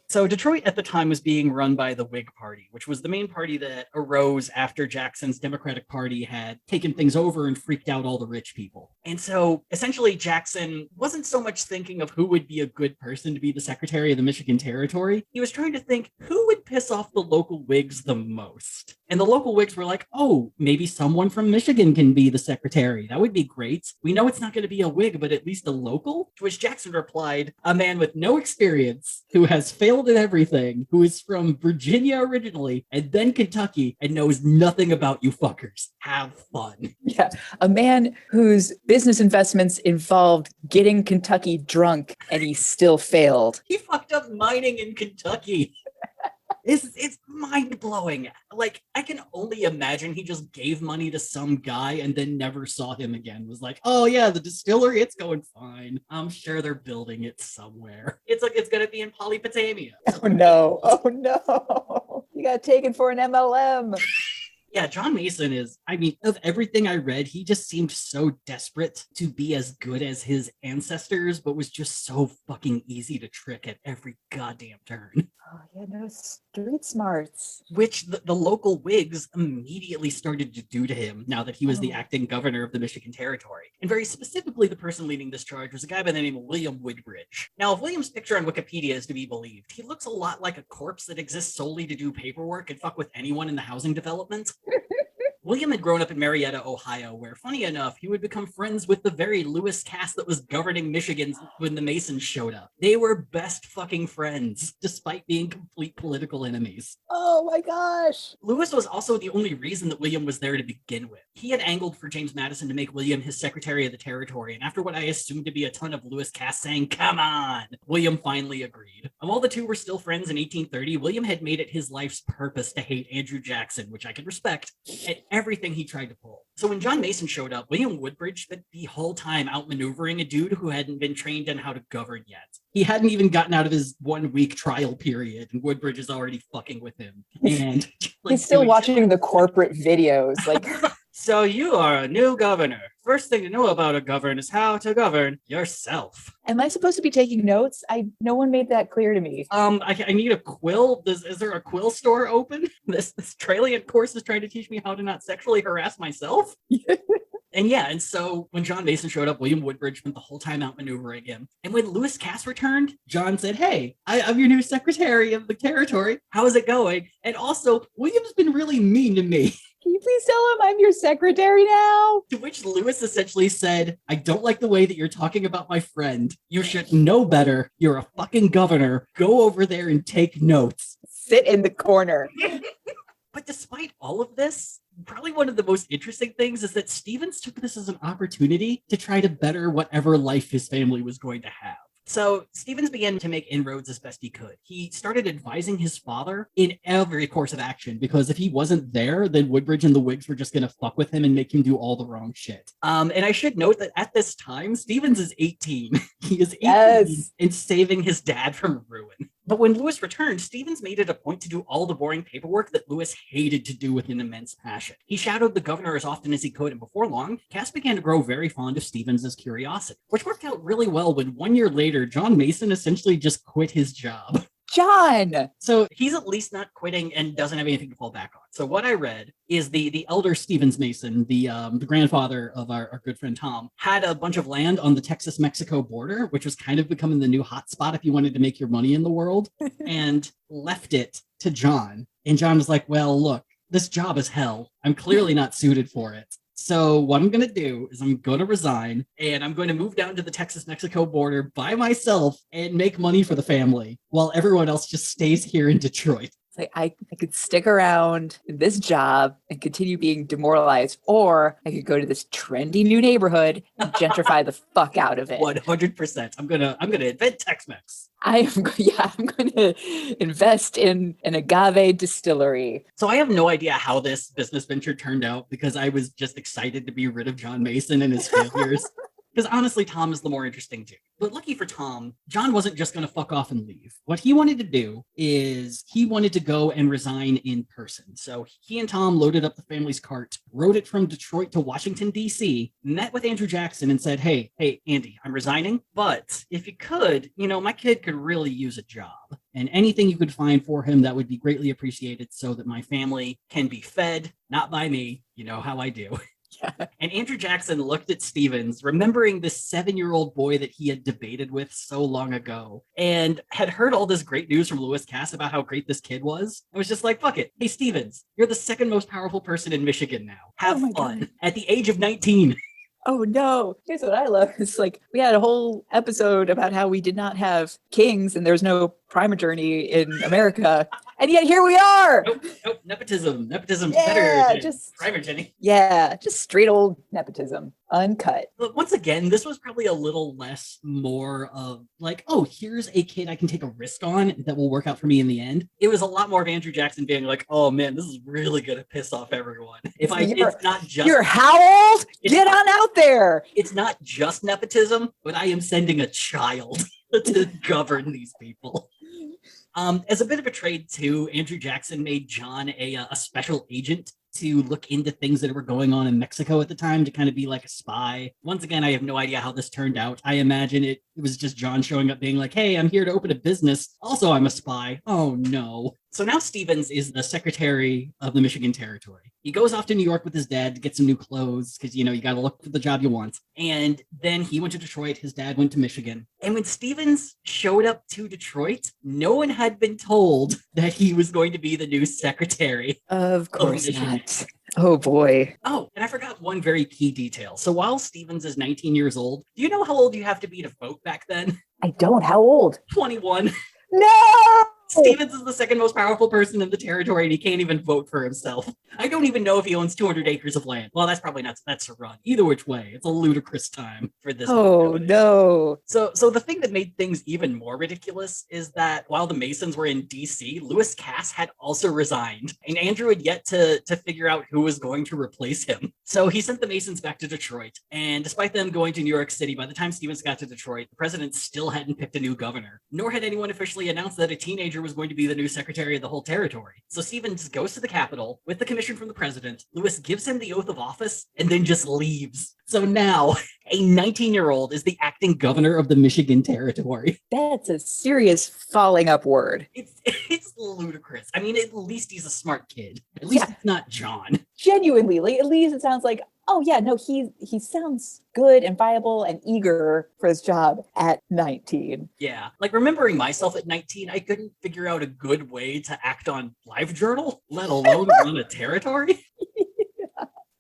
So Detroit at the time was being run by the Whig Party, which was the main party that arose after Jackson's Democratic Party had taken things over and freaked out all the rich people. And so essentially Jackson wasn't so much thinking of who would be a good person to be the Secretary of the Michigan Territory. He was trying to think who would piss off the local Whigs the most. And the local Whigs were like, oh, maybe someone from Michigan can be the secretary. That would be great. We know it's not going to be a Whig, but at least a local? To which Jackson replied, a man with no experience, who has failed at everything, who is from Virginia originally, and then Kentucky, and knows nothing about you fuckers. Have fun. Yeah, a man whose business investments involved getting Kentucky drunk, and he still failed. He fucked up mining in Kentucky. It's mind-blowing. Like, I can only imagine he just gave money to some guy and then never saw him again. Was like, oh yeah, the distillery, it's going fine. I'm sure they're building it somewhere. It's like it's gonna be in Polypotamia. Oh no. You got taken for an MLM. Yeah, John Mason is, I mean, of everything I read, he just seemed so desperate to be as good as his ancestors, but was just so fucking easy to trick at every goddamn turn. Oh, yeah, no street smarts. Which the local Whigs immediately started to do to him now that he was the acting governor of the Michigan Territory. And very specifically, the person leading this charge was a guy by the name of William Woodbridge. Now, if William's picture on Wikipedia is to be believed, he looks a lot like a corpse that exists solely to do paperwork and fuck with anyone in the housing development. William had grown up in Marietta, Ohio, where, funny enough, he would become friends with the very Lewis Cass that was governing Michigan when the Masons showed up. They were best fucking friends, despite being complete political enemies. Oh my gosh. Lewis was also the only reason that William was there to begin with. He had angled for James Madison to make William his Secretary of the Territory, and after what I assumed to be a ton of Lewis Cass saying, come on, William finally agreed. And while the two were still friends in 1830, William had made it his life's purpose to hate Andrew Jackson, which I could respect, at everything he tried to pull. So when John Mason showed up, William Woodbridge spent the whole time outmaneuvering a dude who hadn't been trained in how to govern yet. He hadn't even gotten out of his 1 week trial period, and Woodbridge is already fucking with him. And like, he's still watching the corporate videos. Like, so you are a new governor. First thing to know about a governor is how to govern yourself. Am I supposed to be taking notes? No one made that clear to me. I need a quill. Is there a quill store open? This Traliant course is trying to teach me how to not sexually harass myself. And so when John Mason showed up, William Woodbridge spent the whole time outmaneuvering him. And when Lewis Cass returned, John said, hey, I'm your new secretary of the territory. How is it going? And also, William's been really mean to me. Can you please tell him I'm your secretary now? To which Lewis essentially said, I don't like the way that you're talking about my friend. You should know better. You're a fucking governor. Go over there and take notes. Sit in the corner. But despite all of this, probably one of the most interesting things is that Stevens took this as an opportunity to try to better whatever life his family was going to have. So Stevens began to make inroads as best he could. He started advising his father in every course of action, because if he wasn't there, then Woodbridge and the Whigs were just going to fuck with him and make him do all the wrong shit. And I should note that at this time, Stevens is 18. He is 18 and saving his dad from ruin. But when Lewis returned, Stevens made it a point to do all the boring paperwork that Lewis hated to do with an immense passion. He shadowed the governor as often as he could, and before long, Cass began to grow very fond of Stevens' curiosity, which worked out really well when 1 year later, John Mason essentially just quit his job. John! So he's at least not quitting and doesn't have anything to fall back on. So what I read is the elder Stevens Mason, the grandfather of our good friend Tom, had a bunch of land on the Texas-Mexico border, which was kind of becoming the new hotspot if you wanted to make your money in the world, and left it to John. And John was like, well, look, this job is hell. I'm clearly not suited for it. So what I'm going to do is I'm going to resign and I'm going to move down to the Texas-Mexico border by myself and make money for the family while everyone else just stays here in Detroit. It's like I could stick around in this job and continue being demoralized, or I could go to this trendy new neighborhood and gentrify the fuck out of it. 100%. I'm gonna invent Tex-Mex. I'm going to invest in an agave distillery. So I have no idea how this business venture turned out because I was just excited to be rid of John Mason and his failures. Because honestly, Tom is the more interesting dude. But lucky for Tom, John wasn't just going to fuck off and leave. What he wanted to do is he wanted to go and resign in person. So he and Tom loaded up the family's cart, rode it from Detroit to Washington, D.C., met with Andrew Jackson and said, hey, Andy, I'm resigning. But if you could, my kid could really use a job. And anything you could find for him, that would be greatly appreciated so that my family can be fed, not by me. You know how I do. Yeah. And Andrew Jackson looked at Stevens, remembering this 7-year-old boy that he had debated with so long ago, and had heard all this great news from Lewis Cass about how great this kid was. I was just like, fuck it. Hey, Stevens, you're the second most powerful person in Michigan now. Have fun. God. At the age of 19. Oh no. Here's what I love. It's like we had a whole episode about how we did not have kings and there's no primogeny in America. And yet here we are. Nope. Nepotism's better than primogeny. Yeah, just straight old nepotism. Uncut. But once again, this was probably a little less more of like, oh, here's a kid I can take a risk on that will work out for me in the end. It was a lot more of Andrew Jackson being like, oh man, this is really gonna piss off everyone. It's not just you're how old? Get on out there. It's not just nepotism, but I am sending a child to govern these people. As a bit of a trade too, Andrew Jackson made John a special agent to look into things that were going on in Mexico at the time, to kind of be like a spy. Once again, I have no idea how this turned out. I imagine it was just John showing up being like, hey, I'm here to open a business. Also, I'm a spy. Oh no. So now Stevens is the secretary of the Michigan Territory. He goes off to New York with his dad to get some new clothes because, you got to look for the job you want. And then he went to Detroit. His dad went to Michigan. And when Stevens showed up to Detroit, no one had been told that he was going to be the new secretary. Of course not. Oh boy. Oh, and I forgot one very key detail. So while Stevens is 19 years old, do you know how old you have to be to vote back then? I don't. How old? 21. No! Stevens is the second most powerful person in the territory, and he can't even vote for himself. I don't even know if he owns 200 acres of land. Well, that's probably not. That's a run. Either which way, it's a ludicrous time for this. Oh, no. So the thing that made things even more ridiculous is that while the Masons were in D.C., Lewis Cass had also resigned, and Andrew had yet to figure out who was going to replace him. So he sent the Masons back to Detroit, and despite them going to New York City, by the time Stevens got to Detroit, the president still hadn't picked a new governor, nor had anyone officially announced that a teenager was going to be the new secretary of the whole territory. So Stevens goes to the Capitol with the commission from the president. Lewis gives him the oath of office and then just leaves. So now a 19-year-old is the acting governor of the Michigan Territory. That's a serious falling up word. It's ludicrous. I mean, at least he's a smart kid. At least it's not John. Genuinely, like, at least it sounds like, oh yeah, no, he sounds good and viable and eager for his job at 19. Yeah, like remembering myself at 19, I couldn't figure out a good way to act on LiveJournal, let alone run a territory.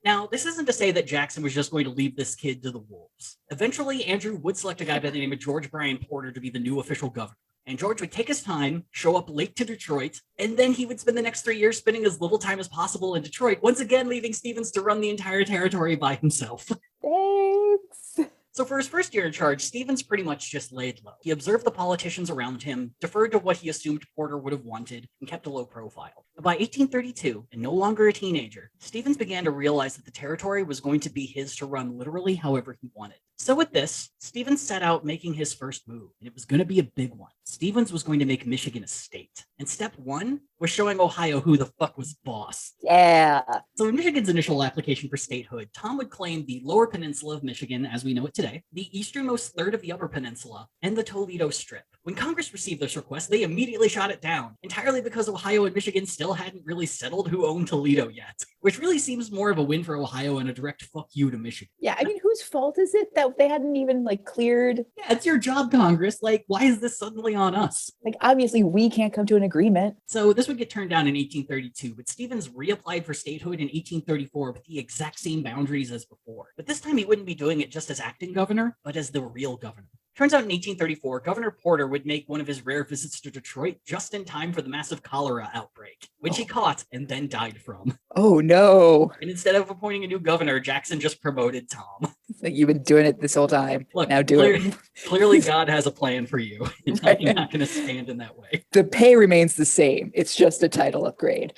Now, this isn't to say that Jackson was just going to leave this kid to the wolves. Eventually, Andrew would select a guy by the name of George Bryan Porter to be the new official governor. And George would take his time, show up late to Detroit, and then he would spend the next 3 years spending as little time as possible in Detroit, once again leaving Stevens to run the entire territory by himself. Thanks. So for his first year in charge, Stevens pretty much just laid low. He observed the politicians around him, deferred to what he assumed Porter would have wanted, and kept a low profile. But by 1832, and no longer a teenager, Stevens began to realize that the territory was going to be his to run literally however he wanted. So with this, Stevens set out making his first move, and it was going to be a big one. Stevens was going to make Michigan a state. And step one was showing Ohio who the fuck was boss. Yeah. So in Michigan's initial application for statehood, Tom would claim the lower peninsula of Michigan as we know it today, the easternmost third of the upper peninsula, and the Toledo Strip. When Congress received this request, they immediately shot it down, entirely because Ohio and Michigan still hadn't really settled who owned Toledo yet, which really seems more of a win for Ohio and a direct fuck you to Michigan. Yeah, I mean, whose fault is it that they hadn't even like cleared? Yeah, it's your job, Congress. Like, why is this suddenly on us? Like, obviously, we can't come to an agreement. So this would get turned down in 1832, but Stevens reapplied for statehood in 1834 with the exact same boundaries as before. But this time he wouldn't be doing it just as acting governor, but as the real governor. Turns out in 1834, Governor Porter would make one of his rare visits to Detroit just in time for the massive cholera outbreak, which he caught and then died from. Oh, no. And instead of appointing a new governor, Jackson just promoted Tom. Like, you've been doing it this whole time. Look, now do it. Clearly, God has a plan for you. And Right. I'm not going to stand in that way. The pay remains the same. It's just a title upgrade.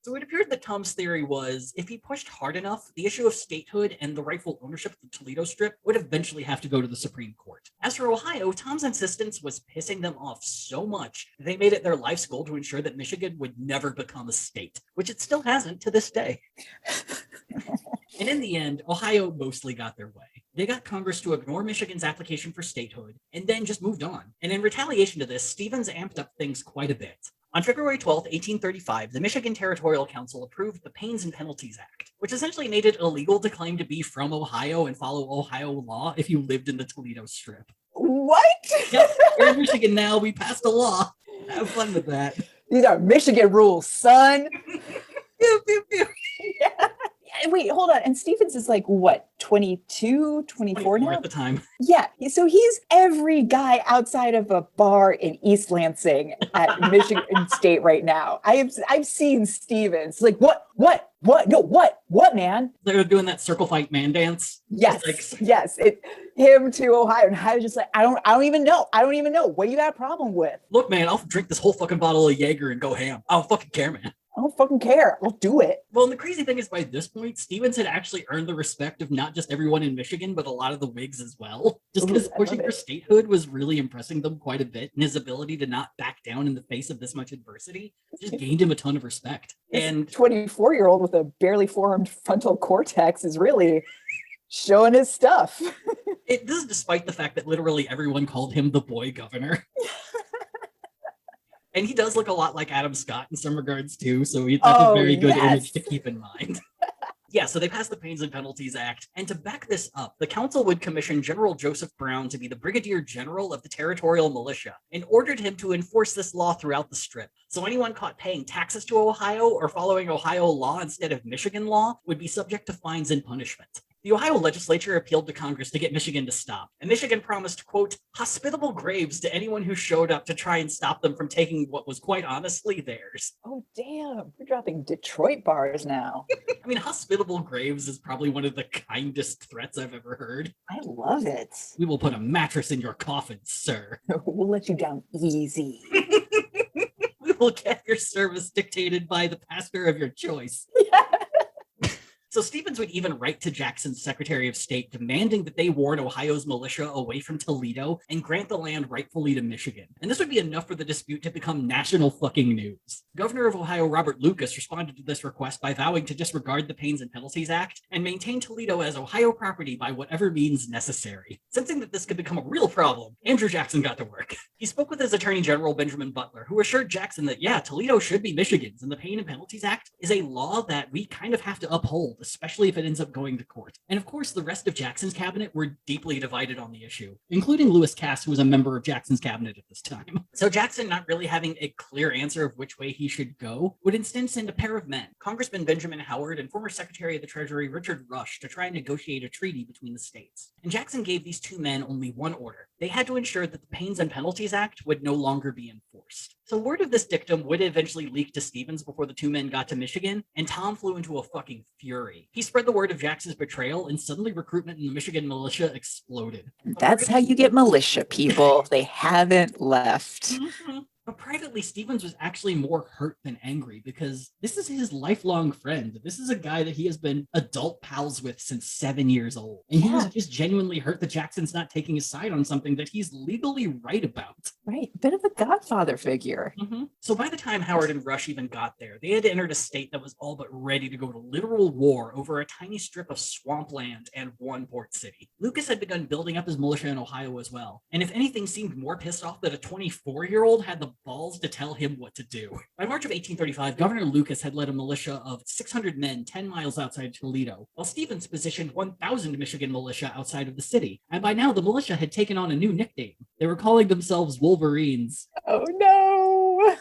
So it appeared that Tom's theory was if he pushed hard enough, the issue of statehood and the rightful ownership of the Toledo Strip would eventually have to go to the Supreme Court. As for Ohio, Tom's insistence was pissing them off so much they made it their life's goal to ensure that Michigan would never become a state, which it still hasn't to this day. And in the end, Ohio mostly got their way. They got Congress to ignore Michigan's application for statehood and then just moved on. And in retaliation to this, Stevens amped up things quite a bit. On February 12, 1835, the Michigan Territorial Council approved the Pains and Penalties Act, which essentially made it illegal to claim to be from Ohio and follow Ohio law if you lived in the Toledo Strip. What? Yep, we're in Michigan now. We passed a law. Have fun with that. These are Michigan rules, son. Pew, pew, pew. Yeah. Wait, hold on. And Stevens is like, what, 22, 24 now? At the time. Yeah. So he's every guy outside of a bar in East Lansing at Michigan State right now. I've seen Stevens. Like, what, no, what, man? They're doing that circle fight man dance. Yes. Like, yes. Him to Ohio. And Ohio's just like, I don't even know. What you got a problem with? Look, man, I'll drink this whole fucking bottle of Jaeger and go ham. I don't fucking care, man. I don't fucking care. I'll do it. Well, and the crazy thing is by this point, Stevens had actually earned the respect of not just everyone in Michigan, but a lot of the Whigs as well. Just because pushing for statehood was really impressing them quite a bit, and his ability to not back down in the face of this much adversity just gained him a ton of respect. And 24-year-old with a barely formed frontal cortex is really showing his stuff. This is despite the fact that literally everyone called him the boy governor. And he does look a lot like Adam Scott in some regards too, so that's a very good image to keep in mind. Yeah, so they passed the Pains and Penalties Act, and to back this up, the council would commission General Joseph Brown to be the Brigadier General of the Territorial Militia and ordered him to enforce this law throughout the Strip. So anyone caught paying taxes to Ohio or following Ohio law instead of Michigan law would be subject to fines and punishment. The Ohio legislature appealed to Congress to get Michigan to stop, and Michigan promised, quote, hospitable graves to anyone who showed up to try and stop them from taking what was quite honestly theirs. Oh, damn. We're dropping Detroit bars now. I mean, hospitable graves is probably one of the kindest threats I've ever heard. I love it. We will put a mattress in your coffin, sir. We'll let you down easy. We will get your service dictated by the pastor of your choice. Yeah. So Stevens would even write to Jackson's Secretary of State demanding that they warn Ohio's militia away from Toledo and grant the land rightfully to Michigan. And this would be enough for the dispute to become national fucking news. Governor of Ohio Robert Lucas responded to this request by vowing to disregard the Pains and Penalties Act and maintain Toledo as Ohio property by whatever means necessary. Sensing that this could become a real problem, Andrew Jackson got to work. He spoke with his Attorney General Benjamin Butler, who assured Jackson that, yeah, Toledo should be Michigan's, and the Pains and Penalties Act is a law that we kind of have to uphold, especially if it ends up going to court. And of course, the rest of Jackson's cabinet were deeply divided on the issue, including Lewis Cass, who was a member of Jackson's cabinet at this time. So Jackson, not really having a clear answer of which way he should go, would instead send a pair of men, Congressman Benjamin Howard and former Secretary of the Treasury Richard Rush, to try and negotiate a treaty between the states. And Jackson gave these two men only one order. They had to ensure that the Pains and Penalties Act would no longer be enforced. So word of this dictum would eventually leak to Stevens before the two men got to Michigan, and Tom flew into a fucking fury. He spread the word of Jackson's betrayal, and suddenly recruitment in the Michigan militia exploded. That's how you get militia, people. They haven't left. Mm-hmm. But privately, Stevens was actually more hurt than angry because this is his lifelong friend. This is a guy that he has been adult pals with since 7 years old. And he was just genuinely hurt that Jackson's not taking his side on something that he's legally right about. Right. Bit of a godfather figure. Mm-hmm. So by the time Howard and Rush even got there, they had entered a state that was all but ready to go to literal war over a tiny strip of swampland and one port city. Lucas had begun building up his militia in Ohio as well. And if anything, seemed more pissed off that a 24-year-old had the balls to tell him what to do. By March of 1835, Governor Lucas had led a militia of 600 men 10 miles outside Toledo, while Stevens positioned 1,000 Michigan militia outside of the city. And by now, the militia had taken on a new nickname. They were calling themselves Wolverines. Oh no!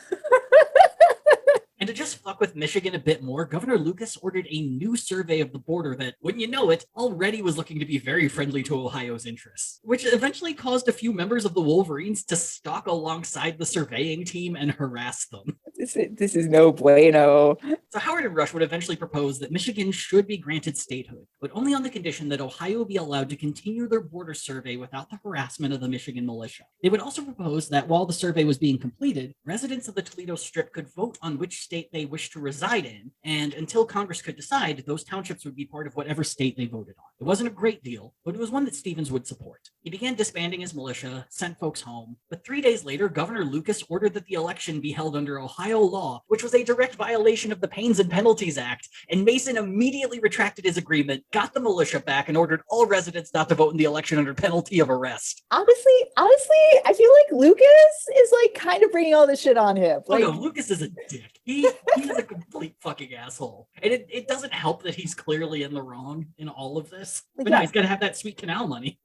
And to just fuck with Michigan a bit more, Governor Lucas ordered a new survey of the border that, wouldn't you know it, already was looking to be very friendly to Ohio's interests, which eventually caused a few members of the Wolverines to stalk alongside the surveying team and harass them. This is no bueno. So Howard and Rush would eventually propose that Michigan should be granted statehood, but only on the condition that Ohio be allowed to continue their border survey without the harassment of the Michigan militia. They would also propose that while the survey was being completed, residents of the Toledo Strip could vote on which state they wished to reside in, and until Congress could decide, those townships would be part of whatever state they voted on. It wasn't a great deal, but it was one that Stevens would support. He began disbanding his militia, sent folks home, but 3 days later, Governor Lucas ordered that the election be held under Ohio law, which was a direct violation of the Pains and Penalties Act, and Mason immediately retracted his agreement, got the militia back, and ordered all residents not to vote in the election under penalty of arrest. Honestly, I feel like Lucas is like kind of bringing all this shit on him. Like, oh no, Lucas is a dick. He's a complete fucking asshole. And it doesn't help that he's clearly in the wrong in all of this. But no, he's got to have that sweet canal money.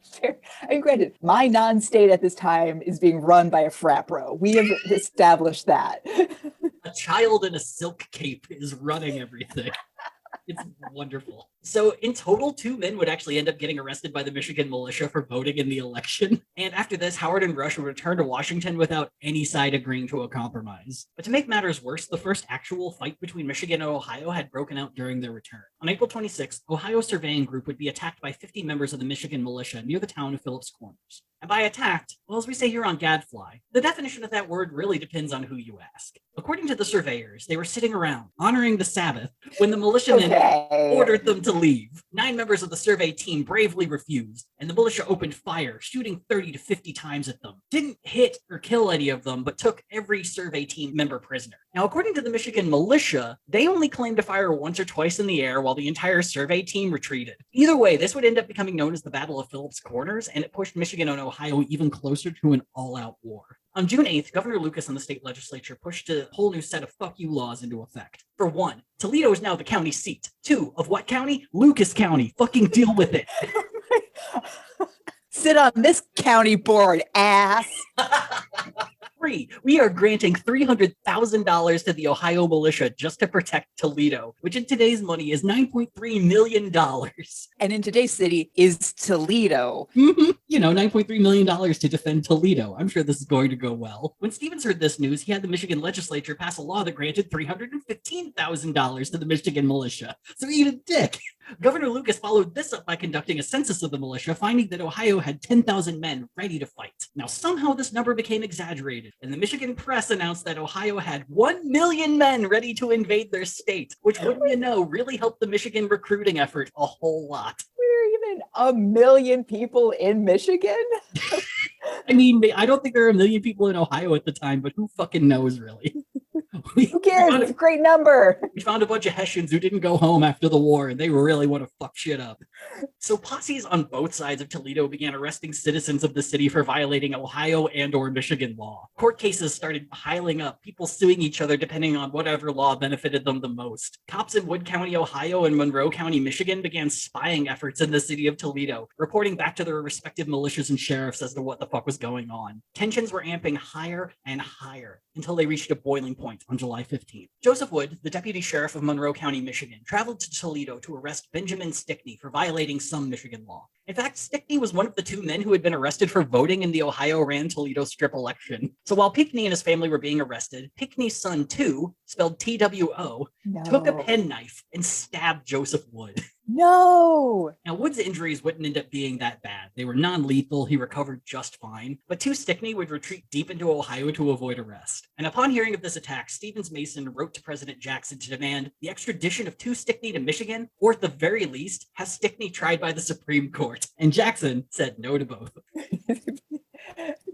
Fair. I mean, granted, my non-state at this time is being run by a frat bro. We have established that. A child in a silk cape is running everything. It's wonderful. So in total, 2 men would actually end up getting arrested by the Michigan militia for voting in the election. And after this, Howard and Rush would return to Washington without any side agreeing to a compromise. But to make matters worse, the first actual fight between Michigan and Ohio had broken out during their return. On April 26th, Ohio's surveying group would be attacked by 50 members of the Michigan militia near the town of Phillips Corners. And by attacked, well, as we say here on Gadfly, the definition of that word really depends on who you ask. According to the surveyors, they were sitting around, honoring the Sabbath, when the militiamen ordered them to leave. 9 members of the survey team bravely refused, and the militia opened fire, shooting 30 to 50 times at them. Didn't hit or kill any of them, but took every survey team member prisoner. Now, according to the Michigan militia, they only claimed to fire once or twice in the air while the entire survey team retreated. Either way, this would end up becoming known as the Battle of Phillips Corners, and it pushed Michigan and Ohio even closer to an all-out war. On June 8th, Governor Lucas and the state legislature pushed a whole new set of fuck you laws into effect. For 1, Toledo is now the county seat. 2, of what county? Lucas County. Fucking deal with it. Sit on this county board, ass. 3, we are granting $300,000 to the Ohio militia just to protect Toledo, which in today's money is $9.3 million. And in today's city is Toledo. You know, $9.3 million to defend Toledo. I'm sure this is going to go well. When Stevens heard this news, he had the Michigan legislature pass a law that granted $315,000 to the Michigan militia. So eat a dick. Governor Lucas followed this up by conducting a census of the militia, finding that Ohio had 10,000 men ready to fight. Now, somehow this number became exaggerated, and the Michigan press announced that Ohio had 1 million men ready to invade their state, which, wouldn't you know, really helped the Michigan recruiting effort a whole lot. We're even 1 million people in Michigan? I mean, I don't think there are 1 million people in Ohio at the time, but who fucking knows, really? Who cares? It's a great number. We found a bunch of Hessians who didn't go home after the war, and they really want to fuck shit up. So posses on both sides of Toledo began arresting citizens of the city for violating Ohio and or Michigan law. Court cases started piling up, people suing each other depending on whatever law benefited them the most. Cops in Wood County, Ohio and Monroe County, Michigan began spying efforts in the city of Toledo, reporting back to their respective militias and sheriffs as to what the fuck was going on. Tensions were amping higher and higher until they reached a boiling point on July 15th. Joseph Wood, the deputy sheriff of Monroe County, Michigan, traveled to Toledo to arrest Benjamin Stickney for violating some Michigan law. In fact, Stickney was one of the 2 men who had been arrested for voting in the Ohio-Ran-Toledo Strip election. So while Pinckney and his family were being arrested, Pinckney's son, too, spelled T-W-O, took a penknife and stabbed Joseph Wood. No! Now, Wood's injuries wouldn't end up being that bad. They were non-lethal, he recovered just fine, but 2 Stickney would retreat deep into Ohio to avoid arrest. And upon hearing of this attack, Stevens Mason wrote to President Jackson to demand the extradition of 2 Stickney to Michigan, or at the very least, have Stickney tried by the Supreme Court. And Jackson said no to both.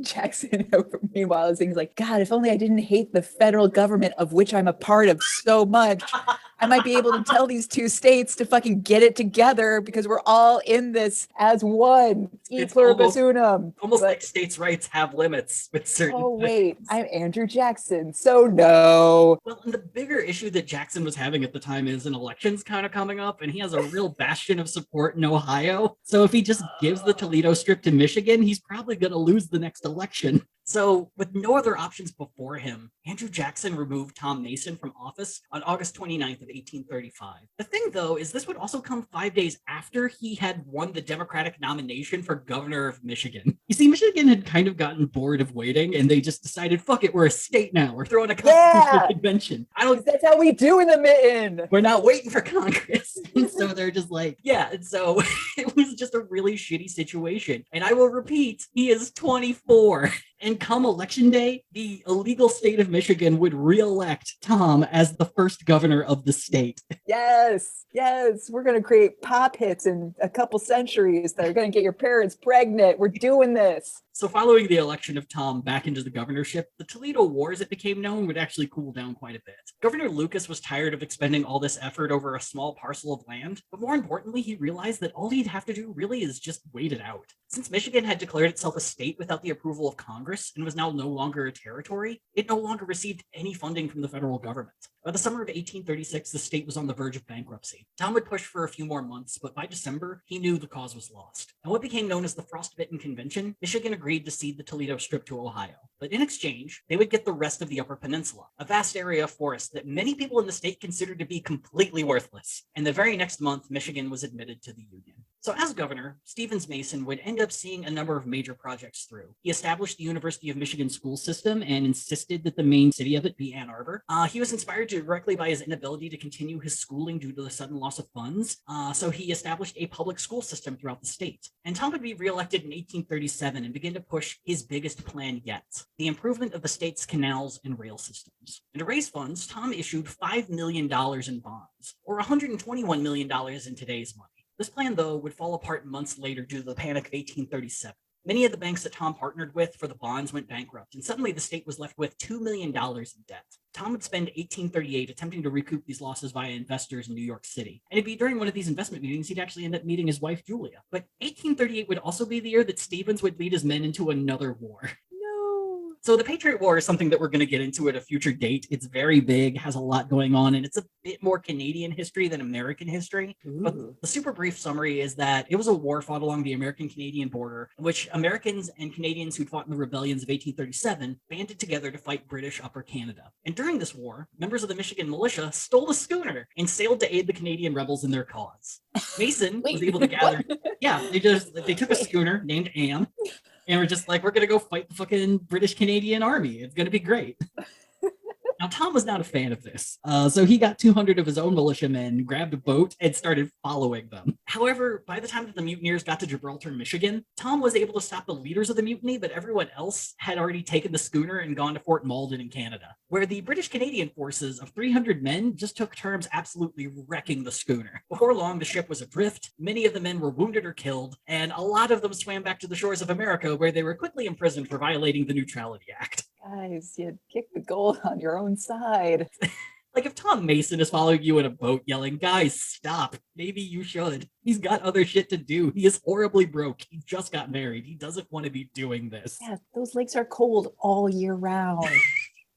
Jackson, meanwhile, is things like, God, if only I didn't hate the federal government of which I'm a part of so much. I might be able to tell these two states to fucking get it together because we're all in this as one. E It's pluribus unum. almost But- like states' rights have limits with certain oh, wait, things. I'm Andrew Jackson, so no. Well, and the bigger issue that Jackson was having at the time is an election's kind of coming up, and he has a real bastion of support in Ohio. So if he just gives the Toledo Strip to Michigan, he's probably going to lose the next election. So, with no other options before him, Andrew Jackson removed Tom Mason from office on August 29th of 1835. The thing, though, is this would also come 5 days after he had won the Democratic nomination for governor of Michigan. You see, Michigan had kind of gotten bored of waiting, and they just decided, fuck it, we're a state now. We're throwing a constitutional convention. That's how we do in the mitten. We're not waiting for Congress. And so they're just like, yeah. And so it was just a really shitty situation. And I will repeat, he is 24. And come election day, the illegal state of Michigan would re-elect Tom as the first governor of the state. Yes, we're going to create pop hits in a couple centuries that are going to get your parents pregnant. We're doing this. So following the election of Tom back into the governorship, the Toledo War, as it became known, would actually cool down quite a bit. Governor Lucas was tired of expending all this effort over a small parcel of land, but more importantly, he realized that all he'd have to do really is just wait it out. Since Michigan had declared itself a state without the approval of Congress and was now no longer a territory, it no longer received any funding from the federal government. By the summer of 1836, the state was on the verge of bankruptcy. Tom would push for a few more months, but by December, he knew the cause was lost. And what became known as the Frostbitten Convention, Michigan agreed to cede the Toledo Strip to Ohio. But in exchange, they would get the rest of the Upper Peninsula, a vast area of forest that many people in the state considered to be completely worthless. And the very next month, Michigan was admitted to the Union. So as governor, Stevens Mason would end up seeing a number of major projects through. He established the University of Michigan school system and insisted that the main city of it be Ann Arbor. He was inspired directly by his inability to continue his schooling due to the sudden loss of funds. So he established a public school system throughout the state. And Tom would be reelected in 1837 and begin to push his biggest plan yet, the improvement of the state's canals and rail systems. And to raise funds, Tom issued $5 million in bonds, or $121 million in today's money. This plan, though, would fall apart months later due to the Panic of 1837. Many of the banks that Tom partnered with for the bonds went bankrupt, and suddenly the state was left with $2 million in debt. Tom would spend 1838 attempting to recoup these losses via investors in New York City. And it'd be during one of these investment meetings he'd actually end up meeting his wife, Julia. But 1838 would also be the year that Stevens would lead his men into another war. So the Patriot War is something that we're going to get into at a future date. It's very big, has a lot going on, and it's a bit more Canadian history than American history. Ooh. But the super brief summary is that it was a war fought along the American-Canadian border, in which Americans and Canadians who'd fought in the rebellions of 1837 banded together to fight British Upper Canada. And during this war, members of the Michigan militia stole a schooner and sailed to aid the Canadian rebels in their cause. Mason was able to gather... Yeah, they took a schooner named Anne, and we're just like, we're going to go fight the fucking British Canadian army. It's going to be great. Now, Tom was not a fan of this, so he got 200 of his own militiamen, grabbed a boat, and started following them. However, by the time that the mutineers got to Gibraltar, Michigan, Tom was able to stop the leaders of the mutiny, but everyone else had already taken the schooner and gone to Fort Malden in Canada, where the British Canadian forces of 300 men just took turns absolutely wrecking the schooner. Before long, the ship was adrift, many of the men were wounded or killed, and a lot of them swam back to the shores of America, where they were quickly imprisoned for violating the Neutrality Act. Guys, you kicked the goal on your own side. Like, if Tom Mason is following you in a boat yelling, guys, stop, maybe you should. He's got other shit to do. He is horribly broke. He just got married. He doesn't want to be doing this. Yeah, those lakes are cold all year round.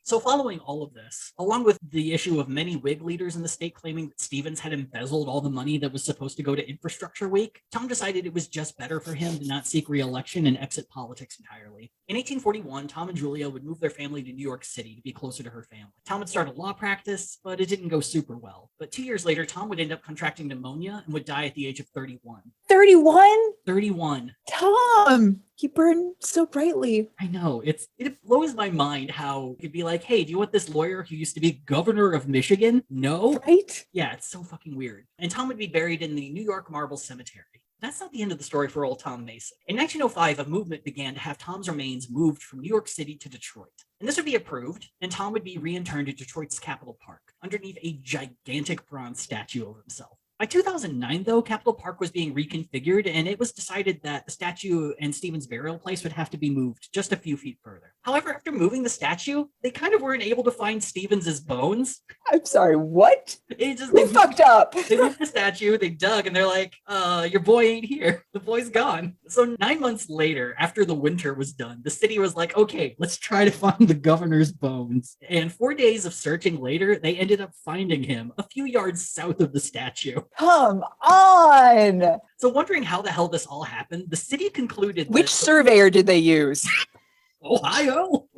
So following all of this, along with the issue of many Whig leaders in the state claiming that Stevens had embezzled all the money that was supposed to go to Infrastructure Week, Tom decided it was just better for him to not seek re-election and exit politics entirely. In 1841, Tom and Julia would move their family to New York City to be closer to her family. Tom would start a law practice, but it didn't go super well. But 2 years later, Tom would end up contracting pneumonia and would die at the age of 31. 31? 31. Tom, you burn so brightly. I know. It blows my mind how you'd be like, hey, do you want this lawyer who used to be governor of Michigan? No? Right? Yeah, it's so fucking weird. And Tom would be buried in the New York Marble Cemetery. That's not the end of the story for old Tom Mason. In 1905, a movement began to have Tom's remains moved from New York City to Detroit. And this would be approved, and Tom would be reinterred in Detroit's Capitol Park, underneath a gigantic bronze statue of himself. By 2009, though, Capitol Park was being reconfigured, and it was decided that the statue and Stevens' burial place would have to be moved just a few feet further. However, after moving the statue, they kind of weren't able to find Stevens' bones. I'm sorry, what? They fucked up? They moved the statue, they dug, and they're like, your boy ain't here. The boy's gone. So 9 months later, after the winter was done, the city was like, okay, let's try to find the governor's bones. And 4 days of searching later, they ended up finding him a few yards south of the statue. Come on! So wondering how the hell this all happened, the city concluded Which surveyor did they use? Ohio.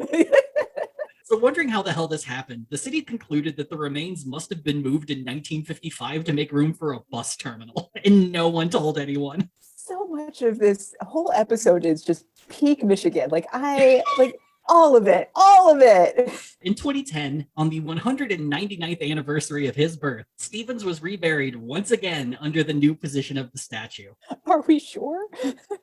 So wondering how the hell this happened, the city concluded that the remains must have been moved in 1955 to make room for a bus terminal, and no one told anyone. So much of this whole episode is just peak Michigan. All of it. In 2010, on the 199th anniversary of his birth, Stevens was reburied once again under the new position of the statue. Are we sure?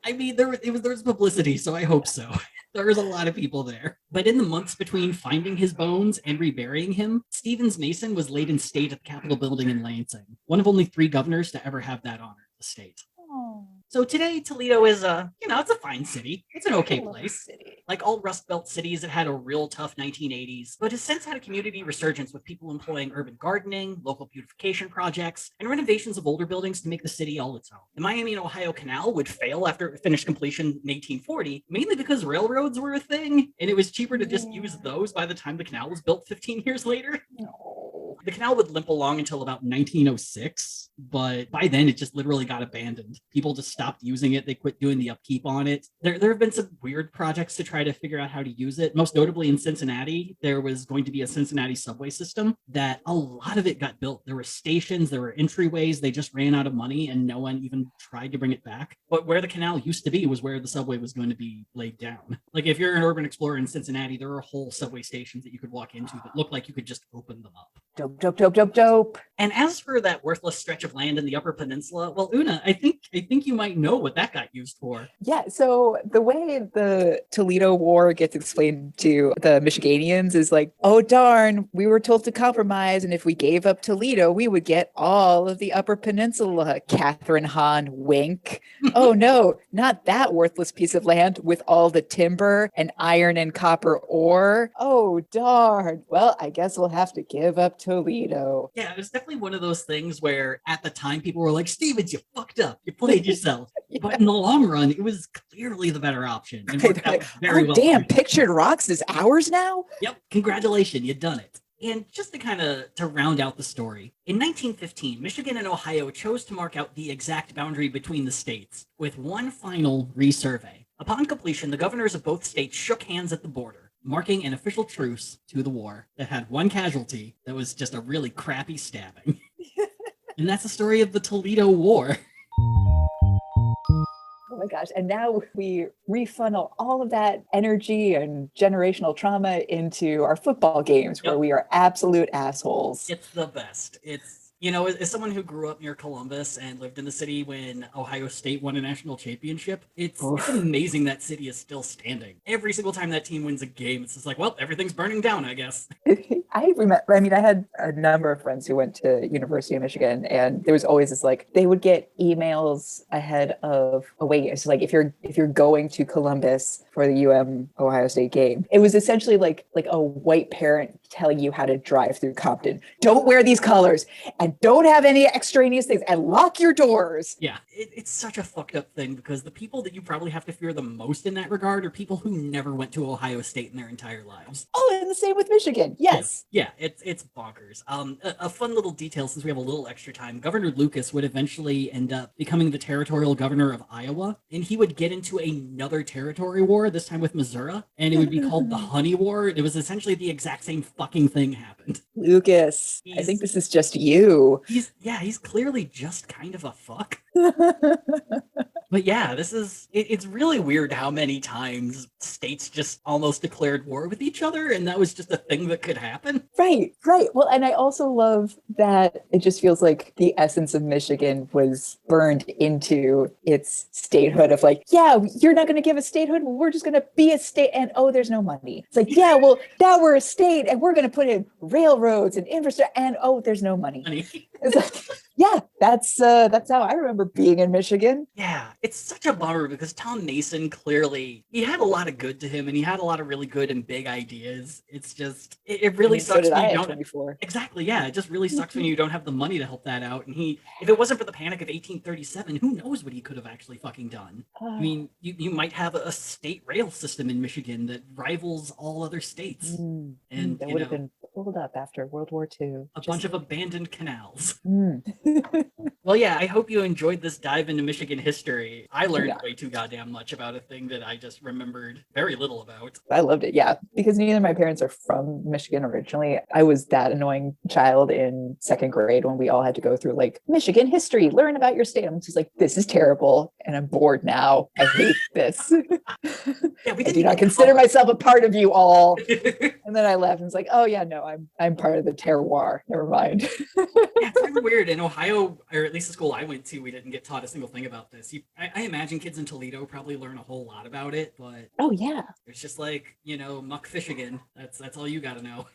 I mean, there was publicity, so I hope so. There was a lot of people there. But in the months between finding his bones and reburying him, Stevens Mason was laid in state at the Capitol building in Lansing, one of only 3 governors to ever have that honor in the state. Oh. So today, Toledo is it's a fine city. It's an okay place. Like all Rust Belt cities, it had a real tough 1980s, but has since had a community resurgence with people employing urban gardening, local beautification projects, and renovations of older buildings to make the city all its own. The Miami and Ohio Canal would fail after it finished completion in 1840, mainly because railroads were a thing, and it was cheaper to just use those by the time the canal was built 15 years later. No. The canal would limp along until about 1906, but by then it just literally got abandoned. People just stopped using it. They quit doing the upkeep on it. There have been some weird projects to try to figure out how to use it. Most notably in Cincinnati, there was going to be a Cincinnati subway system that a lot of it got built. There were stations, there were entryways. They just ran out of money and no one even tried to bring it back. But where the canal used to be was where the subway was going to be laid down. Like if you're an urban explorer in Cincinnati, there are whole subway stations that you could walk into that looked like you could just open them up. Dope. And as for that worthless stretch of land in the Upper Peninsula, well, Una, I think you might know what that got used for. Yeah, so the way the Toledo War gets explained to the Michiganians is like, oh darn, we were told to compromise, and if we gave up Toledo, we would get all of the Upper Peninsula. Catherine Hahn, wink. Oh no, not that worthless piece of land with all the timber and iron and copper ore. Oh darn. Well, I guess we'll have to give up Toledo. Yeah, it was definitely one of those things where at the time people were like, Stevens, you fucked up. You played yourself. Yeah. But in the long run, it was clearly the better option. And worked out very well. Damn, Pictured Rocks is ours now? Yep, congratulations, you've done it. And just to round out the story, in 1915, Michigan and Ohio chose to mark out the exact boundary between the states with one final resurvey. Upon completion, the governors of both states shook hands at the border, marking an official truce to the war that had one casualty that was just a really crappy stabbing. And that's the story of the Toledo War. Oh my gosh. And now we refunnel all of that energy and generational trauma into our football games where we are absolute assholes. It's the best. As someone who grew up near Columbus and lived in the city when Ohio State won a national championship, it's amazing that city is still standing. Every single time that team wins a game, it's just like, well, everything's burning down, I guess. I had a number of friends who went to University of Michigan, and there was always this, they would get emails ahead of away games. So if you're going to Columbus for the Ohio State game, it was essentially like a white parent telling you how to drive through Compton. Don't wear these colors and don't have any extraneous things and lock your doors. Yeah, it's such a fucked up thing because the people that you probably have to fear the most in that regard are people who never went to Ohio State in their entire lives. Oh, and the same with Michigan. Yes. Yeah, it's bonkers. A fun little detail, since we have a little extra time, Governor Lucas would eventually end up becoming the territorial governor of Iowa, and he would get into another territory war, this time with Missouri, and it would be called the Honey War. It was essentially the exact same fucking thing happened. Lucas, I think this is just you. He's clearly just kind of a fuck. But yeah, it's really weird how many times states just almost declared war with each other, and that was just a thing that could happen. Right. Well, and I also love that it just feels like the essence of Michigan was burned into its statehood of you're not going to give us statehood, we're just going to be a state, and there's no money. It's now we're a state, and we're going to put in railroads and infrastructure, and there's no money. Yeah, that's how I remember being in Michigan. Yeah, it's such a bummer because Tom Mason clearly he had a lot of good to him and he had a lot of really good and big ideas. It's just it really So sucks did when I you at don't 24. exactly, yeah. It just really sucks when you don't have the money to help that out. And if it wasn't for the Panic of 1837, who knows what he could have actually fucking done? I mean, you might have a state rail system in Michigan that rivals all other states, and that would have been pulled up after World War II. A bunch of abandoned canals. Mm. Well, yeah, I hope you enjoyed this dive into Michigan history. I learned way too goddamn much about a thing that I just remembered very little about. I loved it, yeah. Because neither of my parents are from Michigan originally. I was that annoying child in second grade when we all had to go through like Michigan history, learn about your state. I'm just like, this is terrible. And I'm bored now. I hate this. Yeah, I do not consider myself a part of you all. And then I left and was like, oh yeah, no, I'm part of the terroir. Never mind. Yeah, it's really weird. In Ohio, or at least the school I went to, we didn't get taught a single thing about this. I imagine kids in Toledo probably learn a whole lot about it, but oh yeah, it's just like, Muck Fishigan. That's all you got to know.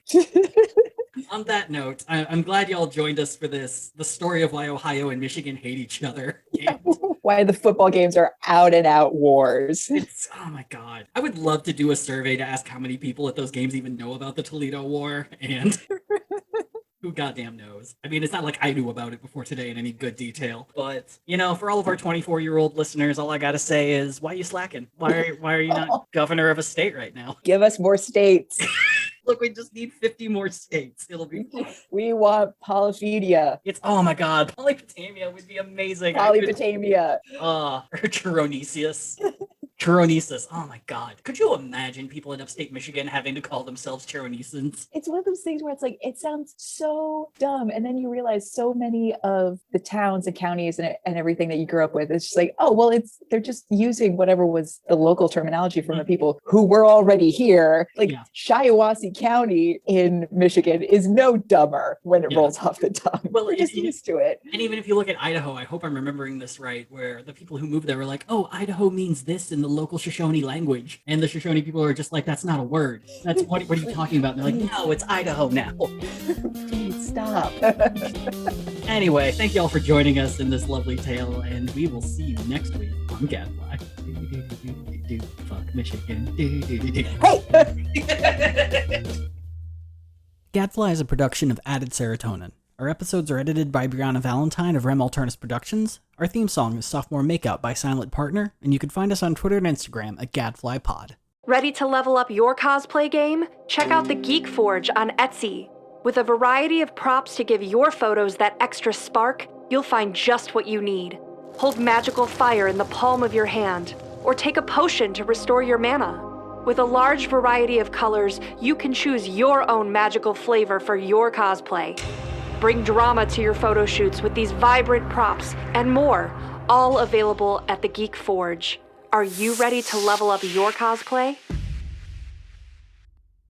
On that note, I'm glad y'all joined us for the story of why Ohio and Michigan hate each other. Yeah, why the football games are out and out wars. Oh my God. I would love to do a survey to ask how many people at those games even know about the Toledo War, and who goddamn knows? I mean, it's not like I knew about it before today in any good detail, but, for all of our 24-year-old listeners, all I gotta say is, why are you slacking? Why are you not governor of a state right now? Give us more states. Look, we just need 50 more states. It'll be fun. We want Polyphedia. Oh my God, Polypotamia would be amazing. Polypotamia. Or Chironesius. Chironesis. Oh my God. Could you imagine people in upstate Michigan having to call themselves Chironesans? It's one of those things where it's like, it sounds so dumb. And then you realize so many of the towns and counties and everything that you grew up with, it's just like, oh, well, they're just using whatever was the local terminology from the people who were already here. Like Shiawassee County in Michigan is no dumber when it rolls off the tongue. Well, we're just used to it. And even if you look at Idaho, I hope I'm remembering this right, where the people who moved there were like, oh, Idaho means this in the local Shoshone language. And the Shoshone people are just like, that's not a word. That's what are you talking about? And they're like, no, it's Idaho now. Please stop. Anyway, thank you all for joining us in this lovely tale, and we will see you next week on Gadfly. Fuck Michigan. Hey! Gadfly is a production of Added Serotonin. Our episodes are edited by Brianna Valentine of Rem Alternus Productions. Our theme song is Sophomore Makeout by Silent Partner, and you can find us on Twitter and Instagram at GadflyPod. Ready to level up your cosplay game? Check out the Geek Forge on Etsy. With a variety of props to give your photos that extra spark, you'll find just what you need. Hold magical fire in the palm of your hand, or take a potion to restore your mana. With a large variety of colors, you can choose your own magical flavor for your cosplay. Bring drama to your photo shoots with these vibrant props and more, all available at the Geek Forge. Are you ready to level up your cosplay?